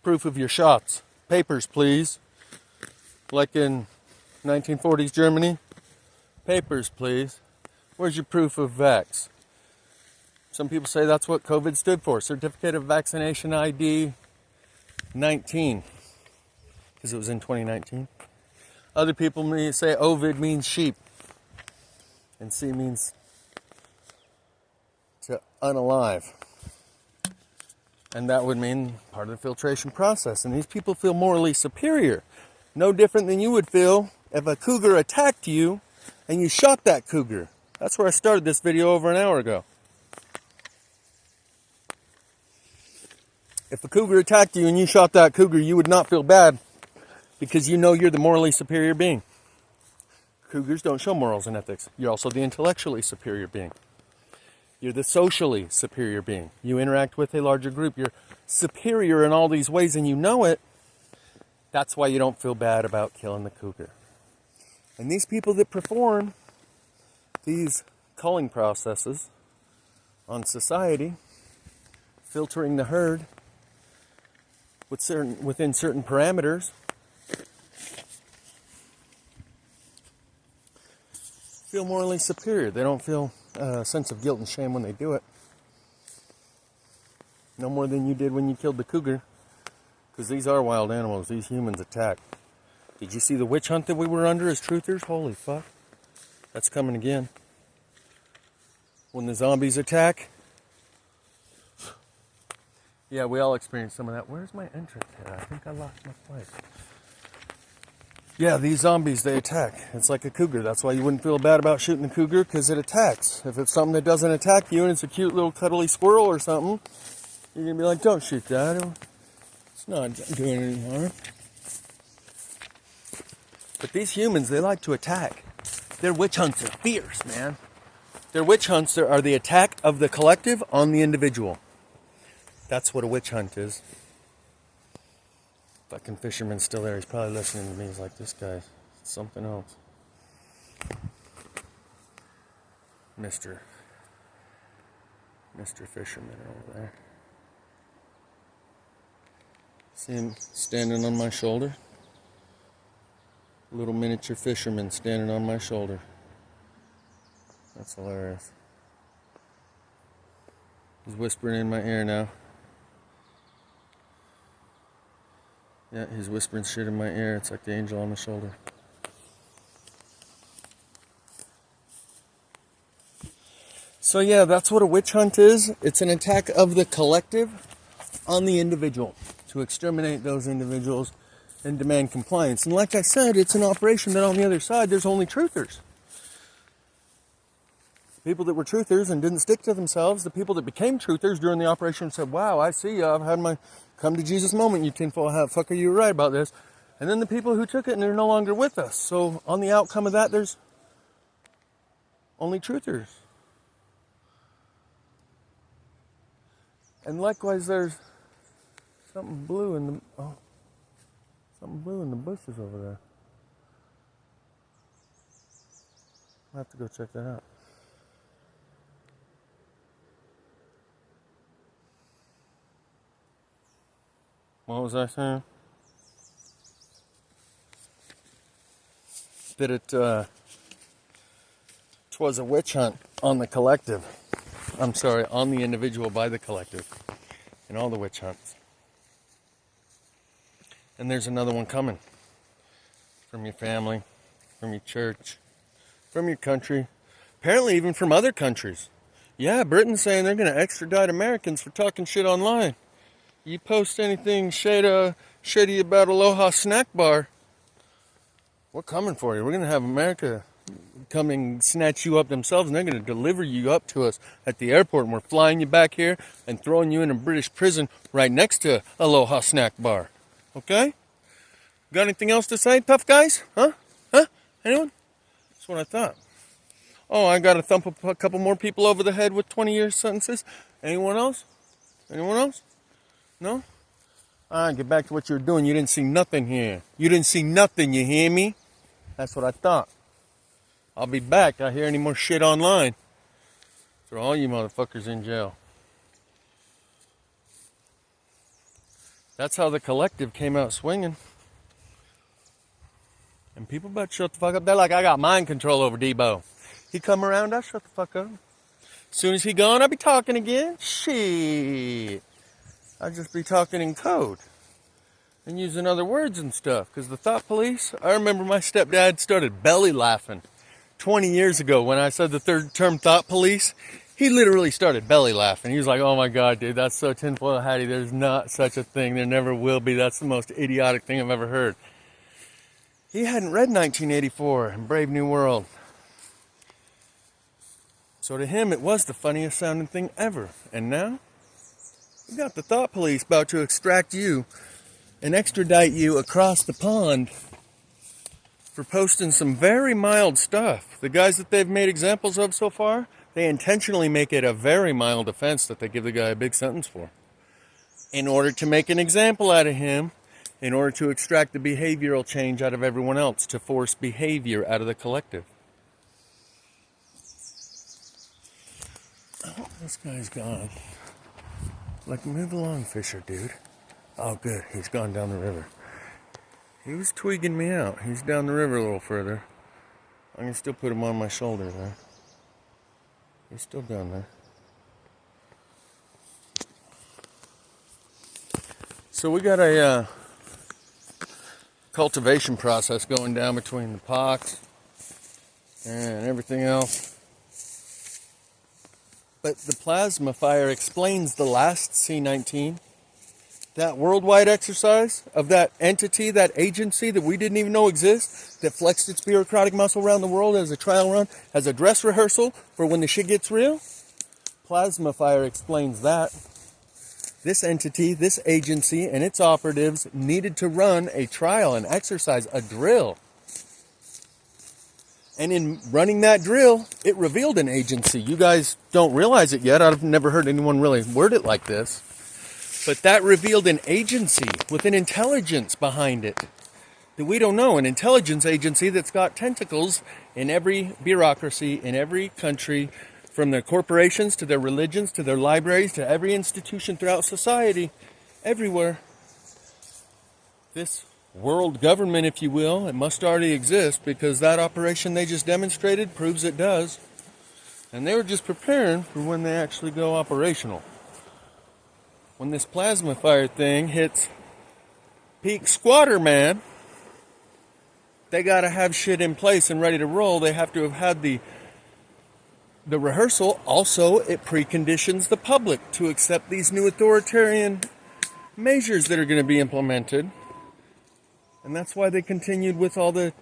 of your shots. Papers, please. Like in 1940s Germany. Papers, please. Where's your proof of vax? Some people say that's what COVID stood for. Certificate of Vaccination ID 19. because it was in 2019. Other people may say ovid means sheep, and C means to unalive. And that would mean part of the filtration process. And these people feel morally superior. No different than you would feel if a cougar attacked you and you shot that cougar. That's where I started this video over an hour ago. If a cougar attacked you and you shot that cougar, you would not feel bad because you know you're the morally superior being. Cougars don't show morals and ethics. You're also the intellectually superior being. You're the socially superior being. You interact with a larger group. You're superior in all these ways and you know it. That's why you don't feel bad about killing the cougar. And these people that perform these culling processes on society, filtering the herd within certain parameters, feel morally superior. They don't feel a sense of guilt and shame when they do it. No more than you did when you killed the cougar. Because these are wild animals. These humans attack. Did you see the witch hunt that we were under as truthers? Holy fuck. That's coming again. When the zombies attack. Yeah, we all experience some of that. Where's my entrance here? I think I lost my place. Yeah, these zombies, they attack. It's like a cougar. That's why you wouldn't feel bad about shooting a cougar, because it attacks. If it's something that doesn't attack you and it's a cute little cuddly squirrel or something, you're going to be like, don't shoot that. It's not doing any harm. But these humans, they like to attack. Their witch hunts are fierce, man. Their witch hunts are the attack of the collective on the individual. That's what a witch hunt is. Fucking fisherman's still there. He's probably listening to me. He's like, this guy's something else. Mr. Fisherman over there. See him standing on my shoulder? Little miniature fisherman standing on my shoulder. That's hilarious. He's whispering in my ear now. Yeah, he's whispering shit in my ear. It's like the angel on the shoulder. So yeah, that's what a witch hunt is. It's an attack of the collective on the individual to exterminate those individuals and demand compliance. And like I said, it's an operation that on the other side, there's only truthers. People that were truthers and didn't stick to themselves, the people that became truthers during the operation said, wow, I see you, I've had my come to Jesus moment, you tinfoil hat fucker, you were right about this. And then the people who took it and they're no longer with us. So on the outcome of that, there's only truthers. And likewise, there's something blue in the bushes over there. I'll have to go check that out. What was I saying? That 'twas a witch hunt on the collective. I'm sorry, on the individual by the collective. In all the witch hunts. And there's another one coming. From your family, from your church, from your country. Apparently even from other countries. Yeah, Britain's saying they're going to extradite Americans for talking shit online. You post anything shady about Aloha Snack Bar, we're coming for you. We're going to have America come and snatch you up themselves, and they're going to deliver you up to us at the airport, and we're flying you back here and throwing you in a British prison right next to Aloha Snack Bar. Okay? Got anything else to say, tough guys? Huh? Anyone? That's what I thought. Oh, I got to thump a couple more people over the head with 20-year sentences. Anyone else? Anyone else? No? All right, get back to what you were doing. You didn't see nothing here. You didn't see nothing, you hear me? That's what I thought. I'll be back. I hear any more shit online. Throw all you motherfuckers in jail. That's how the collective came out swinging. And people better shut the fuck up. They're like, I got mind control over Debo. He come around, I shut the fuck up. As soon as he gone, I'll be talking again. Shit. I'll just be talking in code. and using other words and stuff. Because the thought police, I remember my stepdad started belly laughing 20 years ago when I said the third term thought police. He literally started belly laughing. He was like, oh my God, dude, that's so tinfoil hatty. There's not such a thing. There never will be. That's the most idiotic thing I've ever heard. He hadn't read 1984 and Brave New World. So to him, it was the funniest sounding thing ever. And now, we got the thought police about to extract you and extradite you across the pond for posting some very mild stuff. The guys that they've made examples of so far, they intentionally make it a very mild offense that they give the guy a big sentence for. In order to make an example out of him, in order to extract the behavioral change out of everyone else, to force behavior out of the collective. Oh, this guy's gone. Like, move along, Fisher, dude. Oh, good. He's gone down the river. He was twigging me out. He's down the river a little further. I can still put him on my shoulder there. He's still down there. So we got a cultivation process going down between the pox and everything else. But the plasma fire explains the last C-19. That worldwide exercise of that entity, that agency that we didn't even know exists, that flexed its bureaucratic muscle around the world as a trial run, as a dress rehearsal for when the shit gets real. Plasma fire explains that. This entity, this agency, and its operatives needed to run a trial, an exercise, a drill. And in running that drill, it revealed an agency. You guys don't realize it yet. I've never heard anyone really word it like this. But that revealed an agency with an intelligence behind it that we don't know. An intelligence agency that's got tentacles in every bureaucracy, in every country, from their corporations to their religions, to their libraries, to every institution throughout society, everywhere. This world government, if you will, it must already exist because that operation they just demonstrated proves it does. And they were just preparing for when they actually go operational. When this plasma fire thing hits peak squatter man, they got to have shit in place and ready to roll. They have to have had the rehearsal. Also, it preconditions the public to accept these new authoritarian measures that are going to be implemented. And that's why they continued with all the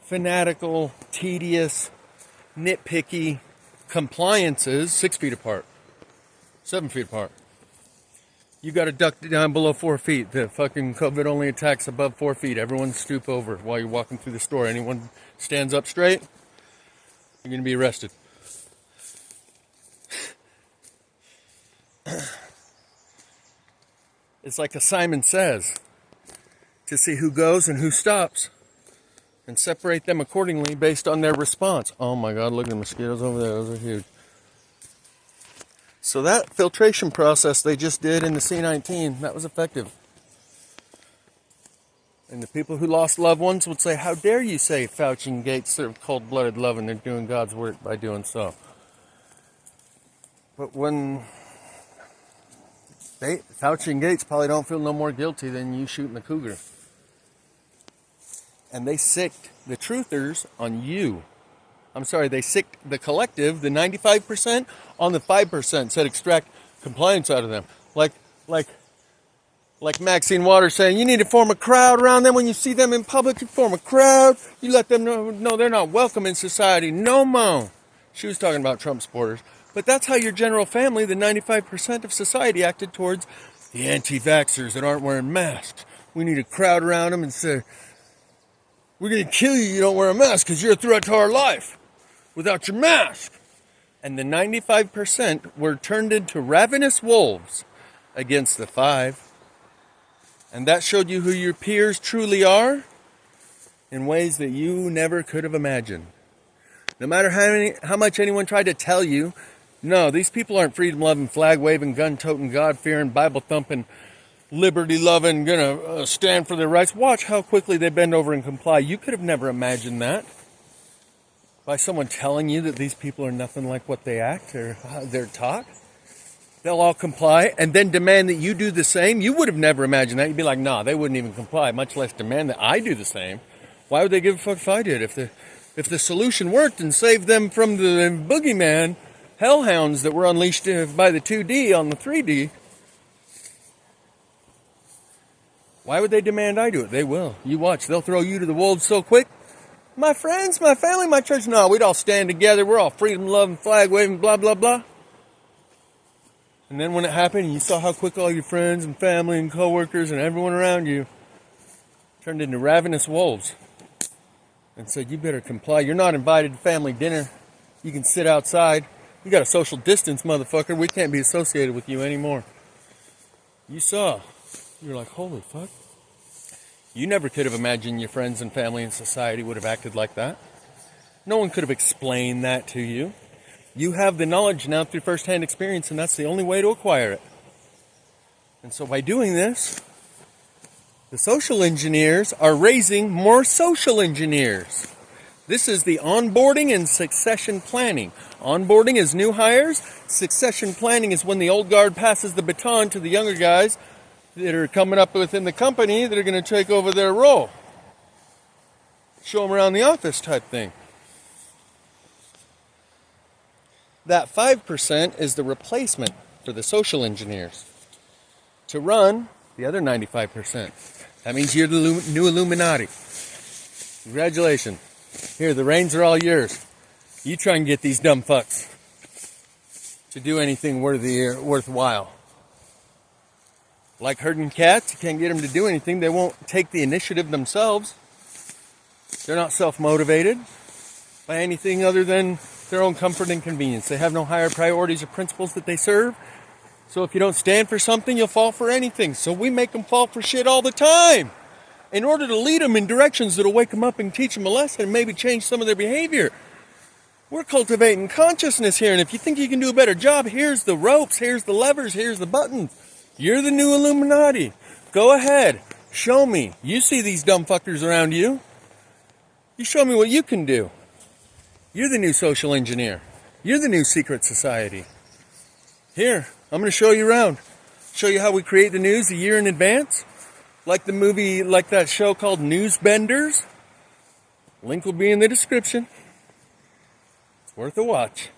fanatical, tedious, nitpicky compliances 6 feet apart, 7 feet apart. You got to duck down below 4 feet. The fucking COVID only attacks above 4 feet. Everyone stoop over while you're walking through the store. Anyone stands up straight, you're going to be arrested. It's like a Simon Says, to see who goes and who stops and separate them accordingly based on their response. Oh my God, look at the mosquitoes over there. Those are huge. So that filtration process they just did in the C-19, that was effective. And the people who lost loved ones would say, how dare you say Fauci and Gates serve cold-blooded love and they're doing God's work by doing so. But when Fauci and Gates probably don't feel no more guilty than you shooting the cougar. And they sicked the truthers on you. I'm sorry, they sicked the collective, the 95%, on the 5%, said extract compliance out of them. Like Maxine Waters saying, you need to form a crowd around them. When you see them in public, you form a crowd. You let them know, no, they're not welcome in society. No mo. She was talking about Trump supporters. But that's how your general family, the 95% of society, acted towards the anti-vaxxers that aren't wearing masks. We need to crowd around them and say, we're going to kill you, you don't wear a mask because you're a threat to our life without your mask. And the 95% were turned into ravenous wolves against the 5%. And that showed you who your peers truly are in ways that you never could have imagined. No matter how much anyone tried to tell you, no, these people aren't freedom-loving, flag-waving, gun-toting, God-fearing, Bible-thumping, liberty-loving, gonna stand for their rights. Watch how quickly they bend over and comply. You could have never imagined that by someone telling you that these people are nothing like what they act or how they're taught. They'll all comply and then demand that you do the same. You would have never imagined that. You'd be like, nah, they wouldn't even comply, much less demand that I do the same. Why would they give a fuck if I did? If the solution worked and saved them from the boogeyman hellhounds that were unleashed by the 2D on the 3D, why would they demand I do it? They will. You watch. They'll throw you to the wolves so quick. My friends, my family, my church, no, we'd all stand together. We're all freedom loving, flag waving, blah, blah, blah. And then when it happened, and you saw how quick all your friends and family and coworkers and everyone around you turned into ravenous wolves and said, you better comply. You're not invited to family dinner. You can sit outside. You got a social distance, motherfucker. We can't be associated with you anymore. You saw. You're like, holy fuck. You never could have imagined your friends and family and society would have acted like that. No one could have explained that to you. You have the knowledge now through first-hand experience, and that's the only way to acquire it. And so by doing this, the social engineers are raising more social engineers. This is the onboarding and succession planning. Onboarding is new hires. Succession planning is when the old guard passes the baton to the younger guys that are coming up within the company that are going to take over their role. Show them around the office type thing. That 5% is the replacement for the social engineers to run the other 95%. That means you're the new Illuminati. Congratulations. Here, the reins are all yours. You try and get these dumb fucks to do anything worthwhile. Like herding cats, you can't get them to do anything. They won't take the initiative themselves. They're not self-motivated by anything other than their own comfort and convenience. They have no higher priorities or principles that they serve. So if you don't stand for something, you'll fall for anything. So we make them fall for shit all the time in order to lead them in directions that'll wake them up and teach them a lesson and maybe change some of their behavior. We're cultivating consciousness here, and if you think you can do a better job, here's the ropes, here's the levers, here's the buttons. You're the new Illuminati. Go ahead. Show me. You see these dumb fuckers around you. You show me what you can do. You're the new social engineer. You're the new secret society. Here, I'm going to show you around. Show you how we create the news a year in advance. Like the movie, like that show called Newsbenders. Link will be in the description. It's worth a watch.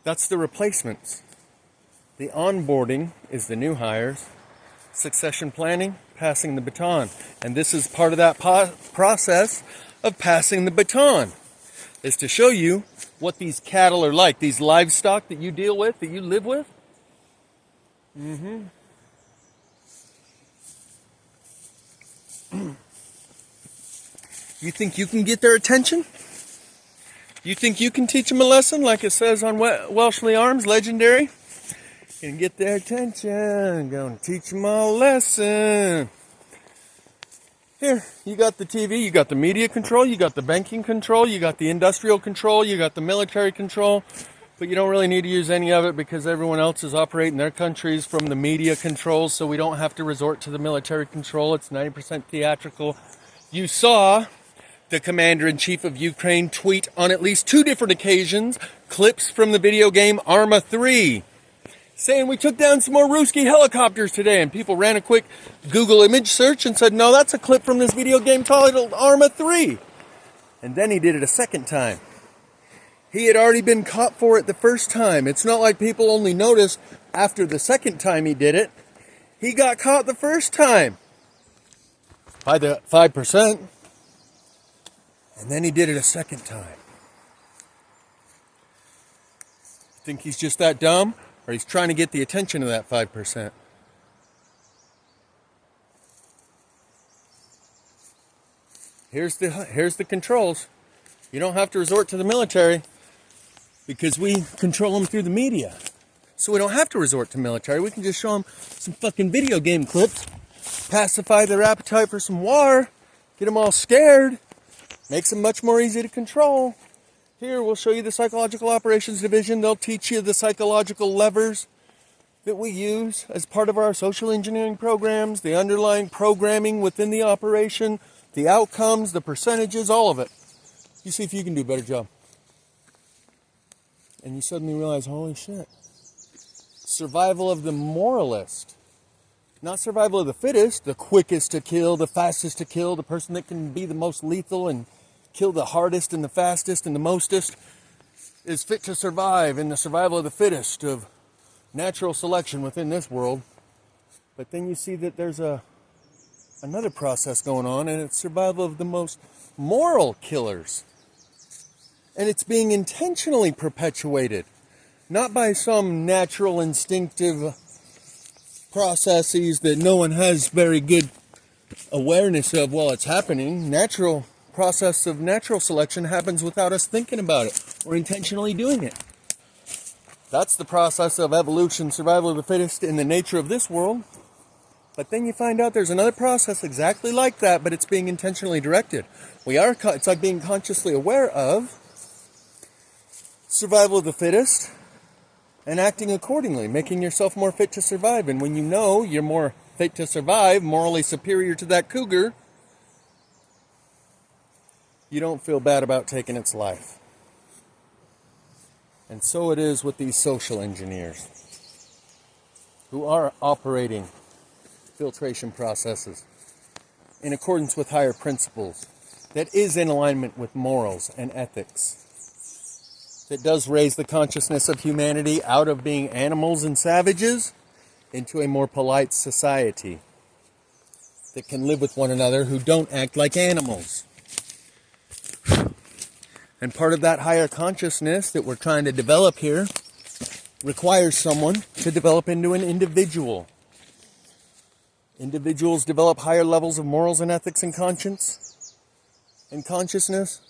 That's the replacements. The onboarding is the new hires. Succession planning, passing the baton. And this is part of that process of passing the baton, is to show you what these cattle are like, these livestock that you deal with, that you live with. You think you can get their attention? You think you can teach them a lesson, like it says on Welshly Arms, legendary? You can get their attention. Gonna teach them a lesson. Here, you got the TV, you got the media control, you got the banking control, you got the industrial control, you got the military control, but you don't really need to use any of it because everyone else is operating their countries from the media control, so we don't have to resort to the military control. It's 90% theatrical. You saw the commander-in-chief of Ukraine tweet on at least 2 different occasions clips from the video game Arma 3. Saying we took down some more Ruski helicopters today, and people ran a quick Google image search and said, no, that's a clip from this video game titled Arma 3. And then he did it a second time. He had already been caught for it the first time. It's not like people only noticed after the second time he did it. He got caught the first time by the 5%. And then he did it a second time. Think he's just that dumb? Or he's trying to get the attention of that 5%. Here's the controls. You don't have to resort to the military because we control them through the media. So we don't have to resort to military. We can just show them some fucking video game clips, pacify their appetite for some war, get them all scared, makes them much more easy to control. Here, we'll show you the Psychological Operations Division. They'll teach you the psychological levers that we use as part of our social engineering programs, the underlying programming within the operation, the outcomes, the percentages, all of it. You see if you can do a better job. And you suddenly realize, holy shit. Survival of the moralist. Not survival of the fittest, the quickest to kill, the fastest to kill, the person that can be the most lethal and kill the hardest and the fastest and the mostest is fit to survive in the survival of the fittest of natural selection within this world. But then you see that there's another process going on, and it's survival of the most moral killers. And it's being intentionally perpetuated, not by some natural instinctive processes that no one has very good awareness of while it's happening. Natural process of natural selection happens without us thinking about it or intentionally doing it. That's the process of evolution, survival of the fittest in the nature of this world. But then you find out there's another process exactly like that, but it's being intentionally directed. It's like being consciously aware of survival of the fittest and acting accordingly, making yourself more fit to survive. And when you know you're more fit to survive, morally superior to that cougar, you don't feel bad about taking its life. And so it is with these social engineers who are operating filtration processes in accordance with higher principles that is in alignment with morals and ethics, that does raise the consciousness of humanity out of being animals and savages into a more polite society that can live with one another who don't act like animals. And part of that higher consciousness that we're trying to develop here requires someone to develop into an individual. Individuals develop higher levels of morals and ethics and conscience and consciousness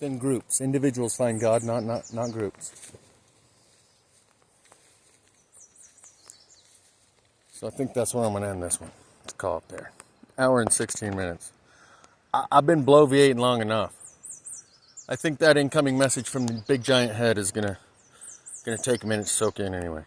than groups. Individuals find God, not groups. So I think that's where I'm going to end this one. Let's call it there. Hour and 16 minutes. I've been bloviating long enough. I think that incoming message from the big giant head is gonna take a minute to soak in anyway.